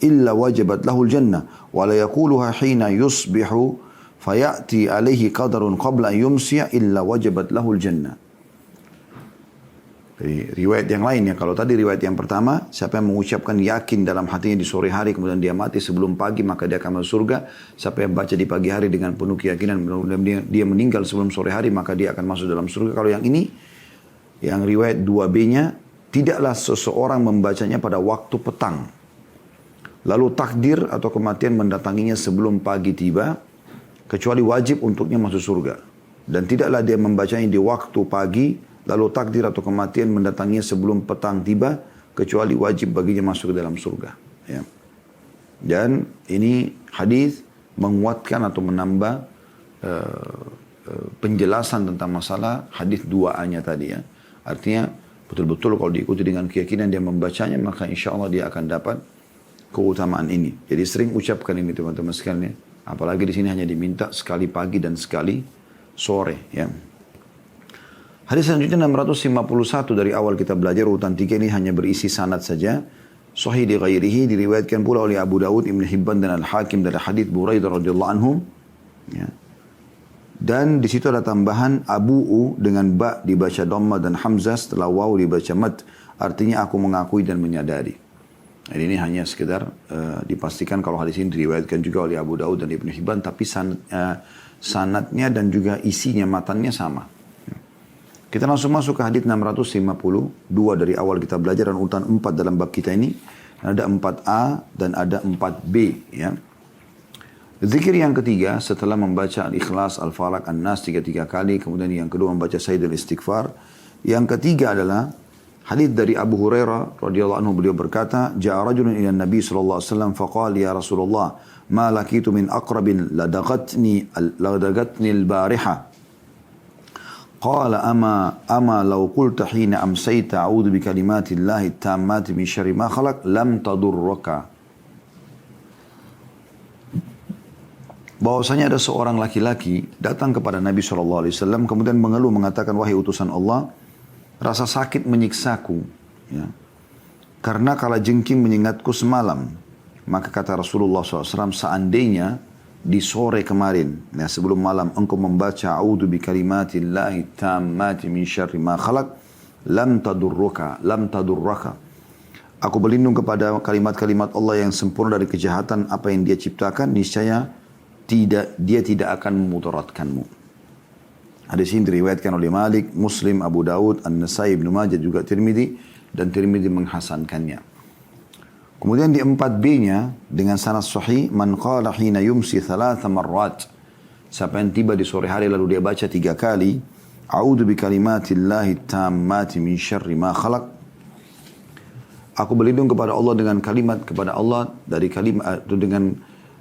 illa wajabat lahul jannah wa la yaquluha hina yusbihu fayati alaihi qadarun qabla an yumsiya illa wajabat lahul jannah. Jadi riwayat yang lainnya, kalau tadi riwayat yang pertama, siapa yang mengucapkan yakin dalam hatinya di sore hari, kemudian dia mati sebelum pagi, maka dia akan masuk surga. Siapa yang baca di pagi hari dengan penuh keyakinan, kemudian dia meninggal sebelum sore hari, maka dia akan masuk dalam surga. Kalau yang ini, yang riwayat 2B-nya, tidaklah seseorang membacanya pada waktu petang, lalu takdir atau kematian mendatanginya sebelum pagi tiba, kecuali wajib untuknya masuk surga. Dan tidaklah dia membacanya di waktu pagi, lalu takdir atau kematian mendatanginya sebelum petang tiba, kecuali wajib baginya masuk ke dalam surga. Ya. Dan ini hadis menguatkan atau menambah penjelasan tentang masalah hadis 2A-nya tadi ya. Artinya betul-betul kalau diikuti dengan keyakinan dia membacanya, maka insya Allah dia akan dapat keutamaan ini. Jadi sering ucapkan ini teman-teman sekalian. Apalagi di sini hanya diminta sekali pagi dan sekali sore. Ya. Hadis selanjutnya 651 dari awal kita belajar, urutan 3 ini hanya berisi sanad saja. Sahih di ghairihi, diriwayatkan pula oleh Abu Dawud, Ibn Hibban dan Al-Hakim dari hadis Buraidah radhiyallahu anhum. Ya. Dan di situ ada tambahan Abu'u dengan ba dibaca dhamma dan hamzah, setelah waw dibaca mad. Artinya aku mengakui dan menyadari. Jadi ini hanya sekedar dipastikan kalau hadis ini diriwayatkan juga oleh Abu Dawud dan Ibn Hibban, tapi sanadnya dan juga isinya, matannya sama. Kita langsung masuk ke hadis 652 dari awal kita belajar, dan urutan 4 dalam bab kita ini. Ada 4A dan ada 4B. Ya. Zikir yang ketiga setelah membaca Al-Ikhlas, Al-Falaq, An-Nas 3 kali. Kemudian yang kedua membaca Sayyidul Istighfar. Yang ketiga adalah hadis dari Abu Hurairah radhiyallahu anhu, beliau berkata, Ja'a rajulun ila Nabi sallallahu alaihi wasallam faqala ya Rasulullah ma lakitu min aqrabin ladagatni al-bariha. Qala ama law qulta hina amsayta a'udzu bi kalimatillahi tammati min syarri ma khalaq lam tadurraka. Bahwasanya ada seorang laki-laki datang kepada Nabi SAW kemudian mengeluh mengatakan, wahai utusan Allah, rasa sakit menyiksaku, ya, karena kalajengking menyengatku semalam. Maka kata Rasulullah SAW, seandainya di sore kemarin, ya, sebelum malam engkau membaca a'udzu bi kalimatillahi tammati min syarri ma khalaq lam tadurraka. Aku berlindung kepada kalimat-kalimat Allah yang sempurna dari kejahatan apa yang dia ciptakan, niscaya dia tidak akan memudaratkanmu. Hadis ini diriwayatkan oleh Malik, Muslim, Abu Dawud, An-Nasai, Ibnu Majah, juga Tirmidzi, dan Tirmidzi menghasankannya. Kemudian di 4B-nya dengan sanad sahih, man qala hina yumsi 3 marrat. Siapa yang tiba di sore hari lalu dia baca 3 kali, a'udzu bi kalimatillahi tammati min syarri ma khalaq. Aku berlindung kepada Allah dengan kalimat kepada Allah dari kalimat dengan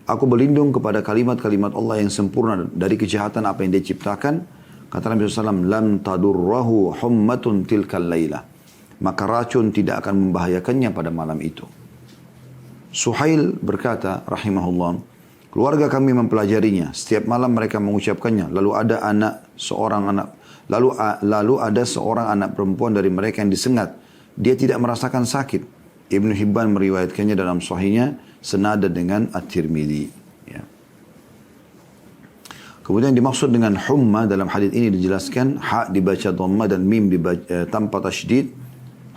aku berlindung kepada kalimat-kalimat Allah yang sempurna dari kejahatan apa yang dia ciptakan. Kata Nabi SAW, lam tadurrahu hummatun tilkal laylah. Maka racun tidak akan membahayakannya pada malam itu. Suhail berkata, rahimahullah, keluarga kami mempelajarinya. Setiap malam mereka mengucapkannya. Lalu ada seorang anak perempuan dari mereka yang disengat. Dia tidak merasakan sakit. Ibnu Hibban meriwayatkannya dalam sahihnya senada dengan At-Tirmidzi. Ya. Kemudian dimaksud dengan humma dalam hadis ini dijelaskan ha dibaca dhamma dan mim dibaca tanpa tasydid,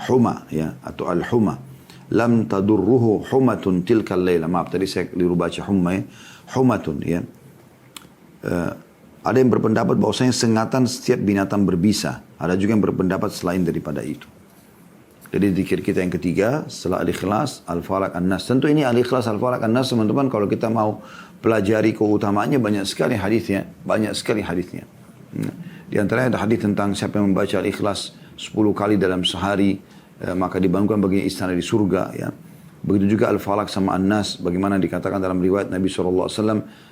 huma, ya, atau al-huma. Lam tadurruhu humatun tilkal layla. Maaf, tadi saya keliru baca humma, ya. Humatun, ya. Ada yang berpendapat bahwasanya sengatan setiap binatang berbisa. Ada juga yang berpendapat selain daripada itu. Jadi zikir kita yang ketiga setelah Al-Ikhlas, Al-Falaq, An-Nas. Tentu ini Al-Ikhlas, Al-Falaq, An-Nas teman-teman, kalau kita mau pelajari keutamaannya banyak sekali hadisnya. Banyak sekali hadisnya. Di antaranya ada hadis tentang siapa yang membaca Al-Ikhlas 10 kali dalam sehari, maka dibangunkan baginya istana di surga. Ya. Begitu juga Al-Falaq sama An-Nas, bagaimana dikatakan dalam riwayat Nabi SAW,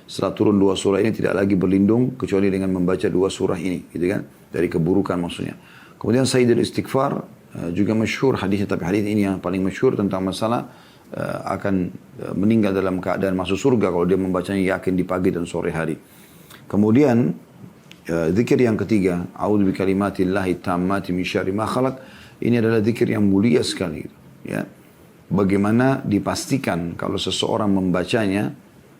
setelah turun 2 surah ini tidak lagi berlindung kecuali dengan membaca 2 surah ini, gitu kan? Dari keburukan maksudnya. Kemudian Sayyidul Istighfar, juga masyhur hadisnya, tapi hadis ini yang paling masyhur tentang masalah akan meninggal dalam keadaan masuk surga kalau dia membacanya yakin di pagi dan sore hari. Kemudian zikir yang ketiga, a'udzu bikalimatillahi tammati min syarri ma khalaq. Ini adalah zikir yang mulia sekali, ya. Bagaimana dipastikan kalau seseorang membacanya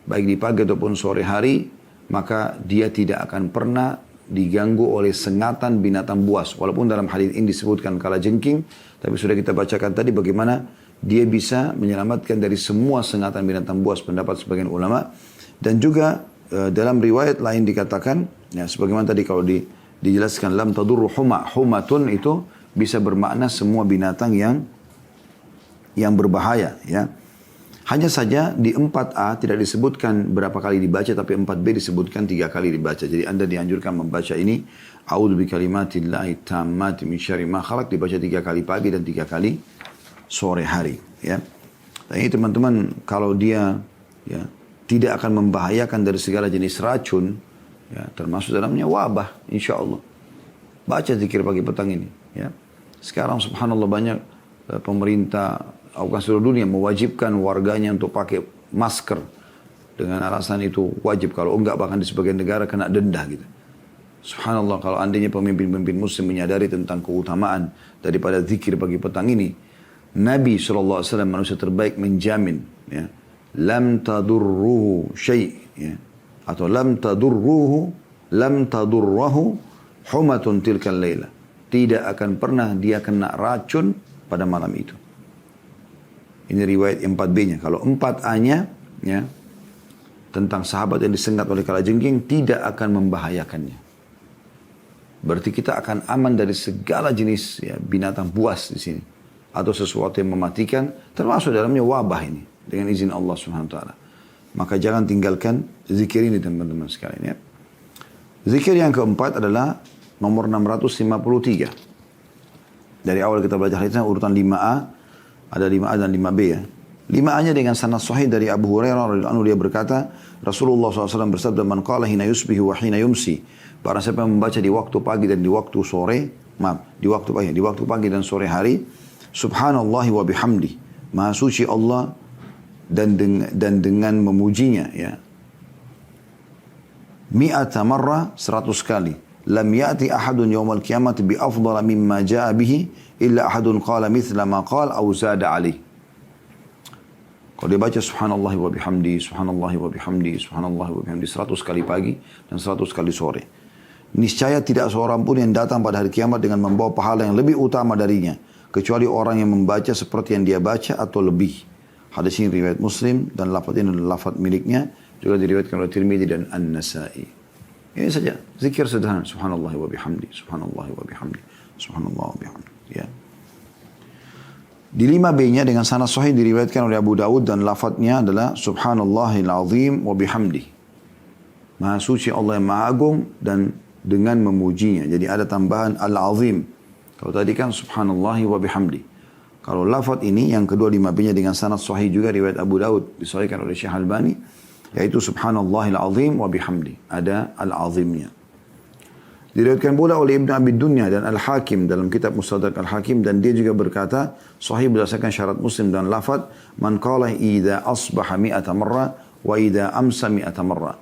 baik di pagi ataupun sore hari, maka dia tidak akan pernah diganggu oleh sengatan binatang buas. Walaupun dalam hadis ini disebutkan kalajengking, tapi sudah kita bacakan tadi bagaimana dia bisa menyelamatkan dari semua sengatan binatang buas, pendapat sebagian ulama. Dan juga dalam riwayat lain dikatakan, ya sebagaimana tadi kalau dijelaskan lam tadurru humatun itu bisa bermakna semua binatang yang berbahaya, ya. Hanya saja di 4A tidak disebutkan berapa kali dibaca, tapi 4B disebutkan 3 kali dibaca. Jadi Anda dianjurkan membaca ini, a'udzu bikalimatillahi tammati min syarri ma khalaq, dibaca 3 kali pagi dan 3 kali sore hari, ya. Dan ini teman-teman, kalau dia ya tidak akan membahayakan dari segala jenis racun, ya, termasuk dalamnya wabah, insya Allah. Baca zikir pagi petang ini, ya. Sekarang subhanallah banyak pemerintah seluruh dunia mewajibkan warganya untuk pakai masker dengan alasan itu wajib, kalau enggak bahkan di sebagian negara kena denda gitu. Subhanallah, kalau andainya pemimpin-pemimpin muslim menyadari tentang keutamaan daripada zikir pagi petang ini, Nabi SAW manusia terbaik menjamin, ya, lam tadurruhu syai', ya, atau lam tadurrahu humatun tilkal layla, tidak akan pernah dia kena racun pada malam itu. Ini riwayat 4B-nya. Kalau 4A-nya, ya, tentang sahabat yang disengat oleh kalajengking, tidak akan membahayakannya. Berarti kita akan aman dari segala jenis, ya, binatang buas di sini, atau sesuatu yang mematikan, termasuk dalamnya wabah ini, dengan izin Allah Subhanahu Wa Taala. Maka jangan tinggalkan zikir ini teman-teman sekalian, ya. Zikir yang keempat adalah nomor 653. Dari awal kita belajar hadisnya urutan 5A. Ada 5A dan 5B, ya. 5A-nya dengan sanad sahih dari Abu Hurairah radhiyallahu anhu, dia berkata, Rasulullah SAW bersabda, man qala hina yusbihu wa hina yumsi. Barang siapa yang membaca di waktu pagi dan di waktu sore, di waktu pagi dan sore hari, subhanallahi wa bihamdi, maha suci Allah dan dengan memujinya, ya. Mi'ata marra, 100 kali. Lam ya'ti ahadun yawmal qiyamati bi afdala mimma ja'a bihi illa ahadun qala mithla ma qala aw zada alih. Kalau dia baca subhanallah wa bihamdi, subhanallah wa bihamdi, subhanallah wa bihamdi 100 kali pagi dan 100 kali sore, niscaya tidak seorang pun yang datang pada hari kiamat dengan membawa pahala yang lebih utama darinya, kecuali orang yang membaca seperti yang dia baca atau lebih. Hadis ini riwayat Muslim dan lafaz ini adalah lafaz miliknya, juga diriwayatkan oleh Tirmidzi dan An-Nasa'i. Ini saja zikir sederhana, subhanallah wa bihamdi, subhanallah wa bihamdi, subhanallah wa bihamdi, ya. Di 5B-nya dengan sanad sahih diriwayatkan oleh Abu Dawud dan lafadznya adalah subhanallahil azim wa bihamdi. Maha suci Allah yang maha agung dan dengan memujinya. Jadi ada tambahan al-azim. Kalau tadi kan subhanallah wa bihamdi. Kalau lafadz ini yang kedua 5B-nya dengan sanad sahih juga riwayat Abu Dawud disahihkan oleh Syekh Albani, yaitu subhanallahil azim wa bihamdi. Ada al-azimnya. Diriwayatkan pula oleh Ibn Abi Dunya dan Al-Hakim dalam kitab Mustadrak Al-Hakim, dan dia juga berkata sahih berdasarkan syarat Muslim dan lafaz man qala idza asbaha mi'ata marra wa idza amsa mi'ata marra.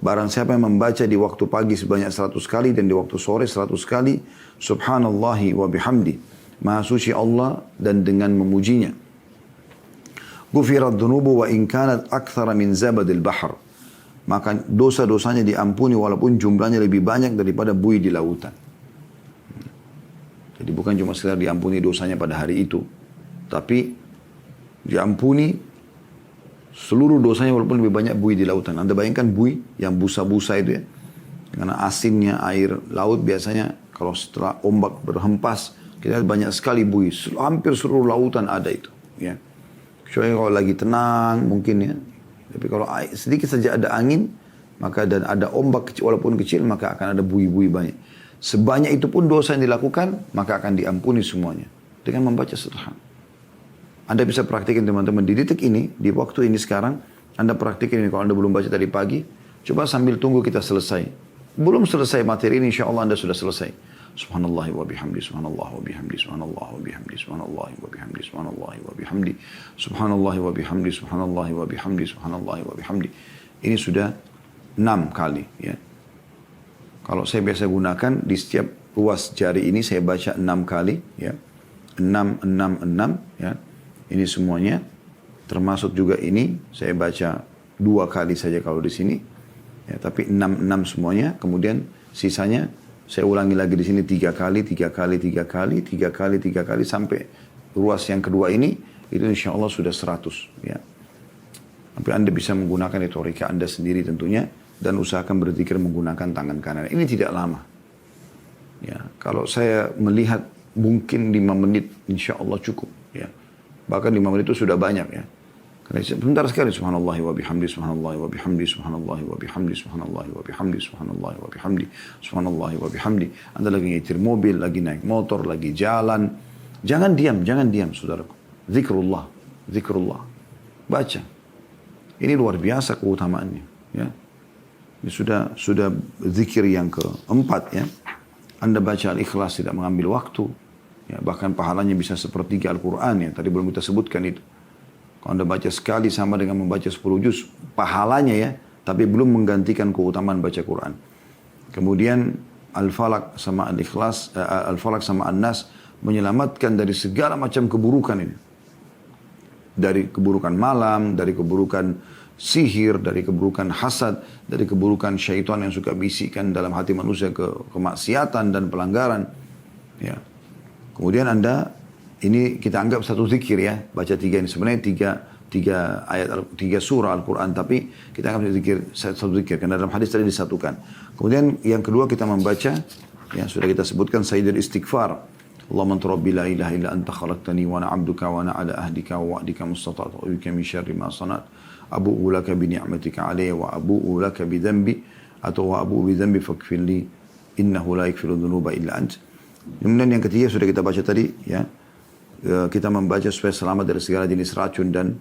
Barang siapa yang membaca di waktu pagi sebanyak 100 kali dan di waktu sore 100 kali subhanallahi wa bihamdi, maha suci Allah dan dengan memujinya, ghufirat dhunubu wa in kanat akthara min zabadil bahr, maka dosa-dosanya diampuni walaupun jumlahnya lebih banyak daripada buih di lautan. Jadi bukan cuma sekedar diampuni dosanya pada hari itu, tapi diampuni seluruh dosanya walaupun lebih banyak buih di lautan. Anda bayangkan buih yang busa-busa itu, ya. Karena asinnya air laut biasanya kalau setelah ombak berhempas, kita lihat banyak sekali buih. Hampir seluruh lautan ada itu, ya. Kecuali kalau lagi tenang mungkin, ya. Tapi kalau sedikit saja ada angin, maka dan ada ombak kecil, walaupun kecil, maka akan ada buih-buih banyak. Sebanyak itu pun dosa yang dilakukan, maka akan diampuni semuanya dengan membaca sederhana. Anda bisa praktikin teman-teman di detik ini, di waktu ini sekarang, Anda praktikin ini. Kalau Anda belum baca tadi pagi, coba sambil tunggu kita selesai. Belum selesai materi ini, insya Allah Anda sudah selesai. Subhanallah wa bihamdi, subhanallah wa bihamdi, subhanallah wa bihamdi, subhanallah wa bihamdi, subhanallah wa bihamdi, subhanallah wa bihamdi, subhanallah wa bihamdi, subhanallah wa bihamdi. Ini sudah 6 kali ya. Kalau saya biasa gunakan di setiap ruas jari ini saya baca 6 kali ya. 6 ya. Ini semuanya termasuk juga ini saya baca 2 kali saja kalau di sini. Ya, tapi 6 semuanya, kemudian sisanya saya ulangi lagi di sini 3 kali, 3 kali, 3 kali, 3 kali, 3 kali sampai ruas yang kedua ini itu insya Allah sudah 100 ya. Tapi Anda bisa menggunakan retorika Anda sendiri tentunya dan usahakan berzikir menggunakan tangan kanan. Ini tidak lama. Ya, kalau saya melihat mungkin 5 menit insya Allah cukup ya. Bahkan 5 menit itu sudah banyak ya. Karena sebentar sekali subhanallah wa bihamdi, subhanallah wa bihamdi, subhanallah wa bihamdi, subhanallah wa bihamdi, subhanallah wa bihamdi, subhanallah wa bihamdi. Anda lagi nyetir mobil, lagi naik motor, lagi jalan. Jangan diam saudaraku. Zikrullah, zikrullah. Baca. Ini luar biasa keutamaannya ya. Ini sudah zikir yang keempat ya. Anda baca Al-Ikhlas tidak mengambil waktu. Ya, bahkan pahalanya bisa sepertiga Al-Quran ya. Tadi belum kita sebutkan itu. Kalau Anda baca sekali sama dengan membaca 10 juz. Pahalanya ya. Tapi belum menggantikan keutamaan baca Quran. Kemudian Al-Falaq sama Al-Ikhlas. Al-Falaq sama An-Nas. Menyelamatkan dari segala macam keburukan ini. Dari keburukan malam. Dari keburukan sihir. Dari keburukan hasad. Dari keburukan syaitan yang suka bisikkan dalam hati manusia kemaksiatan dan pelanggaran. Ya. Kemudian Anda, ini kita anggap satu zikir ya, baca 3 ini. Sebenarnya 3 ayat, 3 surah Al-Quran, tapi kita anggap satu zikir, karena dalam hadis tadi disatukan. Kemudian yang kedua kita membaca, yang sudah kita sebutkan, Sayyidul Istighfar. Allahumma anta rabbi la ilaha illa anta khalaqtani wa ana abduka wa ana ala ahdika wa wa'dika mustata'tu wa bika min syarri ma sanat. Abu'u laka bi ni'matika alayya wa abu'u laka bi dhanbi, atau wa abu'u bi dhanbi faghfirli innahu la yaghfiru dhunuba illa ant. Kemudian yang ketiga sudah kita baca tadi ya. Kita membaca supaya selamat dari segala jenis racun dan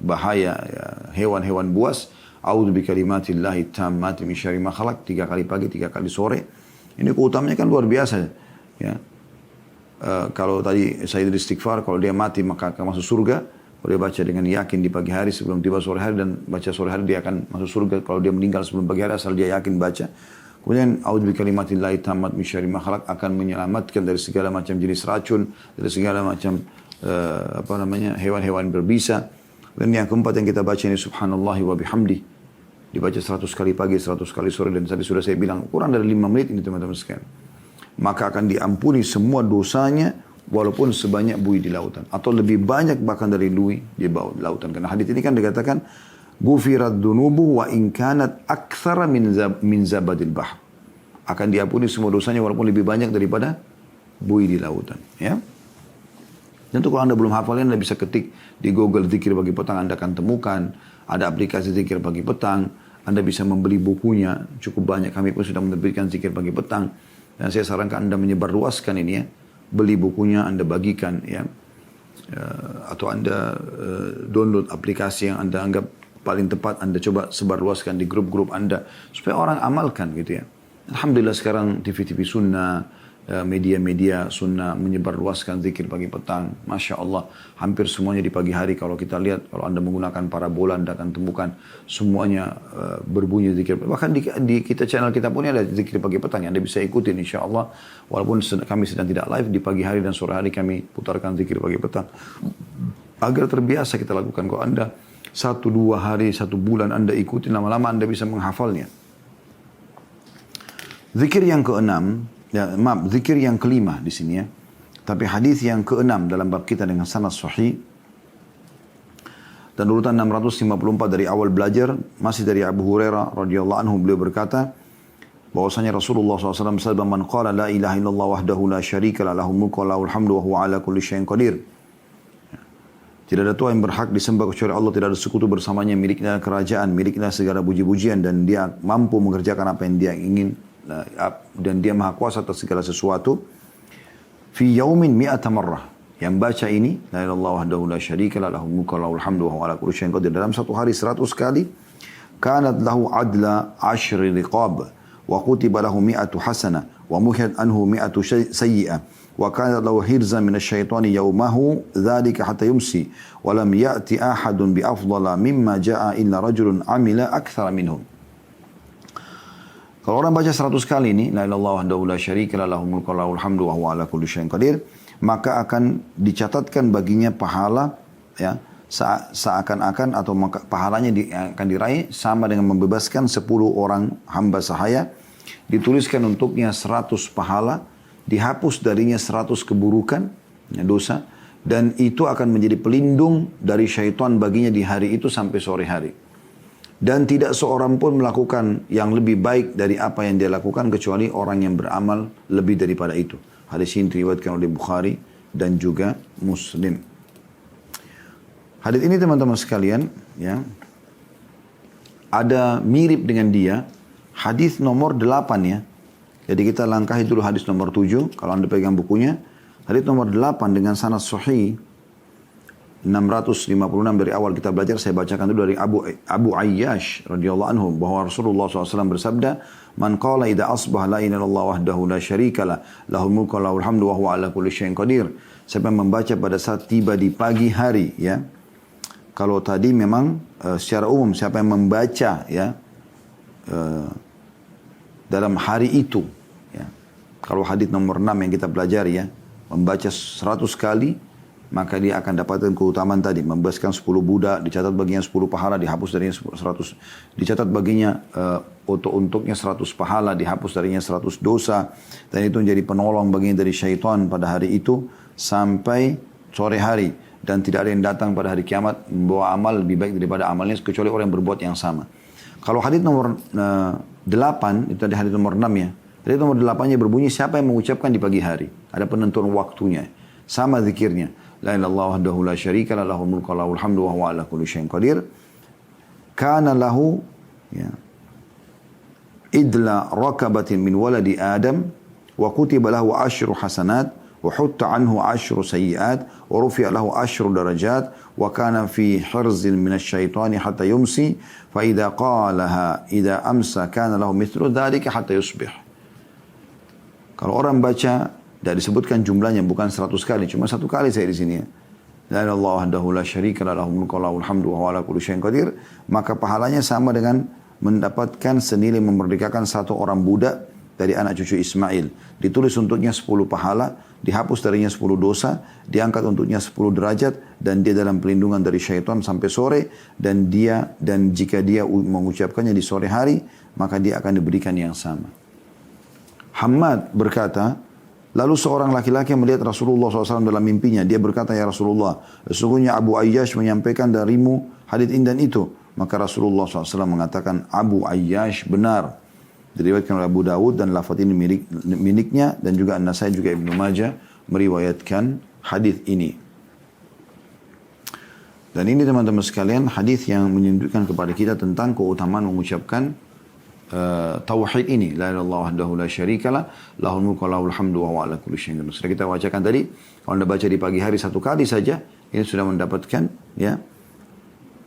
bahaya ya, hewan-hewan buas. A'udzu bikalimatillahi tammati min syarri ma khalaq, 3 kali pagi, 3 kali sore. Ini keutamanya kan luar biasa ya. Kalau tadi Sayyidul Istighfar, kalau dia mati maka akan masuk surga. Kalau dia baca dengan yakin di pagi hari sebelum tiba sore hari, dan baca sore hari dia akan masuk surga. Kalau dia meninggal sebelum pagi hari asal dia yakin baca. Kemudian a'udzu bikalimatillahi tammati min syarri ma khalaq akan menyelamatkan dari segala macam jenis racun, dari segala macam hewan-hewan berbisa. Dan yang keempat yang kita baca ini subhanallah wa bihamdi. Dibaca 100 kali pagi, 100 kali sore, dan tadi sudah saya bilang kurang dari 5 menit ini teman-teman sekalian. Maka akan diampuni semua dosanya walaupun sebanyak buih di lautan, atau lebih banyak bahkan dari buih di bawah lautan. Karena hadits ini kan dikatakan Gufirat dunubu wa in kanat aktsara min zabadil bahr. Akan diampuni semua dosanya walaupun lebih banyak daripada buih di lautan. Ya. Tentu kalau Anda belum hafalnya, Anda bisa ketik di Google zikir pagi petang, Anda akan temukan. Ada aplikasi zikir pagi petang. Anda bisa membeli bukunya. Cukup banyak, kami pun sudah menerbitkan zikir pagi petang. Dan saya sarankan Anda menyebarluaskan ini ya. Beli bukunya, Anda bagikan ya. Atau Anda download aplikasi yang Anda anggap paling tepat, Anda coba sebarluaskan di grup-grup Anda supaya orang amalkan gitu ya. Alhamdulillah sekarang TV-TV sunnah, media-media sunnah menyebarluaskan zikir pagi petang. Masya Allah, hampir semuanya di pagi hari. Kalau kita lihat, kalau Anda menggunakan parabola, Anda akan temukan semuanya berbunyi zikir. Bahkan di kita channel kita pun ada zikir pagi petang yang Anda bisa ikutin insya Allah. Walaupun kami sedang tidak live, di pagi hari dan sore hari kami putarkan zikir pagi petang. Agar terbiasa kita lakukan. Kalau Anda 1-2 hari, 1 bulan Anda ikuti, lama-lama Anda bisa menghafalnya. Zikir yang keenam, zikir yang kelima di sini ya. Tapi hadis yang keenam dalam bab kita dengan sanad sahih dan urutan 654 dari awal belajar, masih dari Abu Hurairah radhiyallahu anhu, beliau berkata bahwasanya Rasulullah SAW bersabda, "Man qala la ilaha illallah wahdahu la syarika lah, lahul mulku wa lahul hamdu wa huwa ala kulli syai'in qadir." Tidak ada Tuhan yang berhak disembah kecuali Allah, tidak ada sekutu bersamanya, miliknya kerajaan, miliknya segala puji-pujian, dan dia mampu mengerjakan apa yang dia ingin, dan dia maha kuasa atas segala sesuatu. Fi yaumin mi'ata marrah, yang baca ini la ilaha illallah wahdahu la syarika lah, lahul mulku wa lahul hamdu wa huwa ala kulli syai'in qadir, dalam satu hari 100 kali, kanat lahu adla 10 riqab wa kutiba lahu mi'atu hasanah wa muhiyat anhu mi'atu sayyi'ah wa kana lahu hirzan minasyaitani yaumahu dzalika hatta yumsi wa lam ya'ti ahadun bi afdala mimma jaa'a illa rajulun amila aktsara minhum. Kalau orang baca 100 kali ini, la ilaha illallah wahdahu la syarika lah, lahul mulku wa lahul hamdu wa huwa ala kulli syai'in qadir, maka akan dicatatkan baginya pahala, ya, seakan-akan atau maka pahalanya akan diraih sama dengan membebaskan 10 orang hamba sahaya, dituliskan untuknya 100 pahala, dihapus darinya 100 keburukan, ya, dosa, dan itu akan menjadi pelindung dari syaitan baginya di hari itu sampai sore hari. Dan tidak seorang pun melakukan yang lebih baik dari apa yang dia lakukan kecuali orang yang beramal lebih daripada itu. Hadis ini diriwayatkan oleh Bukhari dan juga Muslim. Hadis ini teman-teman sekalian, ya, ada mirip dengan dia hadis nomor 8, ya. Jadi kita langkahi dulu hadis nomor 7 kalau Anda pegang bukunya. Hadis nomor 8 dengan sanad sahih 656 dari awal kita belajar, saya bacakan dulu dari Abu Ayyash radhiyallahu anhu bahwa Rasulullah SAW bersabda, "Man qala idza asbaha la ilaha illallah wahdahu la syarikalah, lahul mulku wa lahul hamdu wa huwa ala kulli syai'in qadir." Siapa yang membaca pada saat tiba di pagi hari, ya. Kalau tadi memang secara umum siapa yang membaca, ya, dalam hari itu, ya. Kalau hadis nomor 6 yang kita pelajari, ya, membaca 100 kali, maka dia akan dapatkan keutamaan tadi. Membebaskan 10 budak, dicatat baginya 10 pahala, dihapus darinya 100. Dicatat baginya untuknya 100 pahala, dihapus darinya 100 dosa. Dan itu menjadi penolong baginya dari syaitan pada hari itu sampai sore hari. Dan tidak ada yang datang pada hari kiamat membawa amal lebih baik daripada amalnya kecuali orang yang berbuat yang sama. Kalau hadis nomor 8, itu ada hadis nomor 6, ya. Hadis nomor 8-nya berbunyi, siapa yang mengucapkan di pagi hari. Ada penentuan waktunya. Sama zikirnya. La ilaha illallah wahdahu la syarika lah, lahul mulku wa lahul hamdu wa huwa ala kulli syai'in qadir. Kana lahu, ya, idla rakabatin min waladi Adam wa kutiba lahu 10 hasanat wa hutta anhu 10 sayyi'at wa rufi'a lahu 10 darajat wa kana fi hirzin minasyaitani hatta yumsi fa idza qalaha idza amsa kana lahu mithlu dzalika hatta yusbih. Kalau orang baca, tidak disebutkan jumlahnya, bukan 100 kali, cuma 1 kali saya di sini, ya. La ilaha illallah wahdahu la syarika lah, lahul mulku wa lahul hamdu wa huwa ala kulli syai'in qadir, maka pahalanya sama dengan mendapatkan senilai memerdekakan 1 orang budak dari anak cucu Ismail. Ditulis untuknya 10 pahala, dihapus darinya 10 dosa, diangkat untuknya 10 derajat, dan dia dalam pelindungan dari syaitan sampai sore, dan jika dia mengucapkannya di sore hari, maka dia akan diberikan yang sama. Hammad berkata, lalu seorang laki-laki yang melihat Rasulullah SAW dalam mimpinya. Dia berkata, ya Rasulullah, sesungguhnya Abu Ayyash menyampaikan darimu hadits indah itu. Maka Rasulullah SAW mengatakan, Abu Ayyash benar. Diriwayatkan oleh Abu Dawud dan lafaz ini miliknya. Dan juga An-Nasai juga Ibnu Majah meriwayatkan hadits ini. Dan ini teman-teman sekalian hadits yang menunjukkan kepada kita tentang keutamaan mengucapkan tauhid ini, la ilaha illallah wahdahu la syarikalah, lahul mulku wa lahul hamdu wa huwa ala kulli syai'in qadir. Sudah kita bacakan tadi, kalau Anda baca di pagi hari 1 kali saja, ini sudah mendapatkan, ya,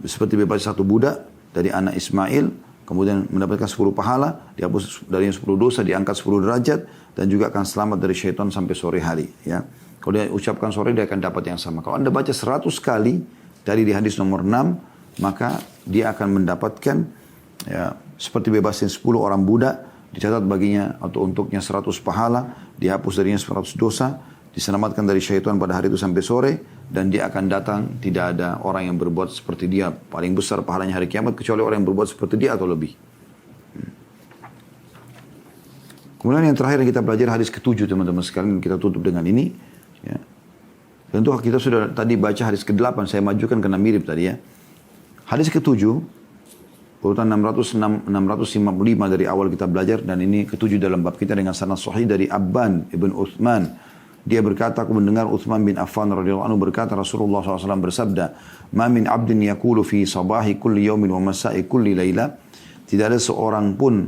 seperti bebas 1 budak dari anak Ismail, kemudian mendapatkan 10 pahala, dihapus dari 10 dosa, diangkat 10 derajat, dan juga akan selamat dari syaitan sampai sore hari, ya. Kalau dia ucapkan sore, dia akan dapat yang sama. Kalau Anda baca 100 kali dari di hadis nomor 6, maka dia akan mendapatkan, ya, seperti bebasin 10 orang budak, dicatat baginya atau untuknya 100 pahala, dihapus darinya 100 dosa, diselamatkan dari syaitan pada hari itu sampai sore, dan dia akan datang, tidak ada orang yang berbuat seperti dia, paling besar pahalanya hari kiamat, kecuali orang yang berbuat seperti dia atau lebih. Kemudian yang terakhir yang kita belajar hadis ke-7 teman-teman sekalian, kita tutup dengan ini, ya. Tentu kita sudah tadi baca hadis ke-8, saya majukan karena mirip tadi, ya. Hadis ke-7 urutan 655 dari awal kita belajar, dan ini ke-7 dalam bab kita dengan sanad sahih dari Abban ibn Uthman. Dia berkata, aku mendengar Uthman bin Affan radhiyallahu anhu berkata, Rasulullah SAW bersabda, "Ma min 'abdin yaqulu fi sabahi kulli yawmin wa masa'i kulli laila." Tidak ada seorang pun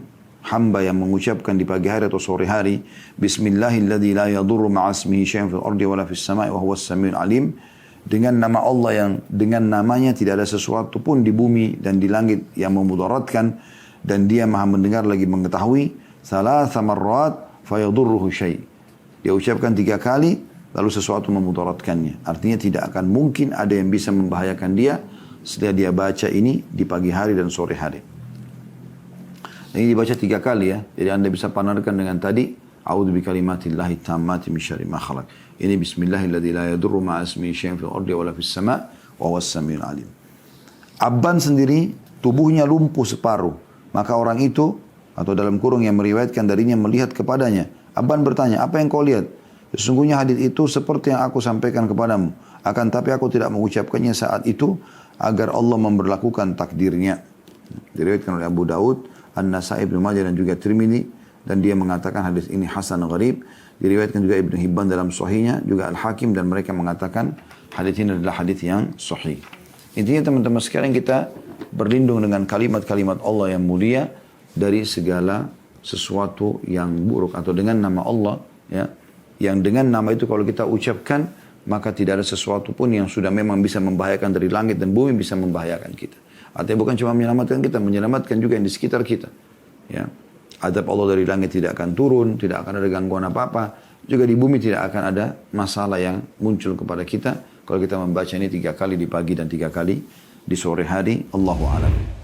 hamba yang mengucapkan di pagi hari atau sore hari, Bismillahilladzi la yadurru ma'asmihi syai'un fil ardi wa la fis sama'i wa huwas samiul alim. Dengan nama Allah yang dengan namanya tidak ada sesuatu pun di bumi dan di langit yang memudaratkan, dan dia maha mendengar lagi mengetahui. Salasa marrat fayadurruhu syai'. Dia ucapkan 3 kali, lalu sesuatu memudaratkannya. Artinya tidak akan mungkin ada yang bisa membahayakan dia setelah dia baca ini di pagi hari dan sore hari. Ini dibaca 3 kali ya. Jadi Anda bisa panarkan dengan tadi, a'udzu bikalimatillahi tammati min syarri ma khalaq. Ini bismillahilladzi la yadurru ma'a ismihi syai'un fil ardi wala fis sama' wa huwas samiul alim. Abban sendiri tubuhnya lumpuh separuh. Maka orang itu atau dalam kurung yang meriwayatkan darinya melihat kepadanya. Abban bertanya, apa yang kau lihat? Sesungguhnya hadis itu seperti yang aku sampaikan kepadamu. Akan tapi aku tidak mengucapkannya saat itu agar Allah memberlakukan takdirnya. Diriwayatkan oleh Abu Daud, An-Nasai, Ibnu Majah dan juga Tirmidzi, dan dia mengatakan hadis ini hasan gharib. Diriwayatkan juga Ibnu Hibban dalam sahihnya, juga Al-Hakim, dan mereka mengatakan hadis ini adalah hadis yang sahih. Intinya teman-teman sekalian, kita berlindung dengan kalimat-kalimat Allah yang mulia dari segala sesuatu yang buruk, atau dengan nama Allah ya, yang dengan nama itu kalau kita ucapkan maka tidak ada sesuatu pun yang sudah memang bisa membahayakan dari langit dan bumi bisa membahayakan kita. Artinya bukan cuma menyelamatkan kita, menyelamatkan juga yang di sekitar kita ya. Azab Allah dari langit tidak akan turun, tidak akan ada gangguan apa-apa, juga di bumi tidak akan ada masalah yang muncul kepada kita kalau kita membaca ini 3 kali di pagi dan 3 kali di sore hari. Allahu a'lam.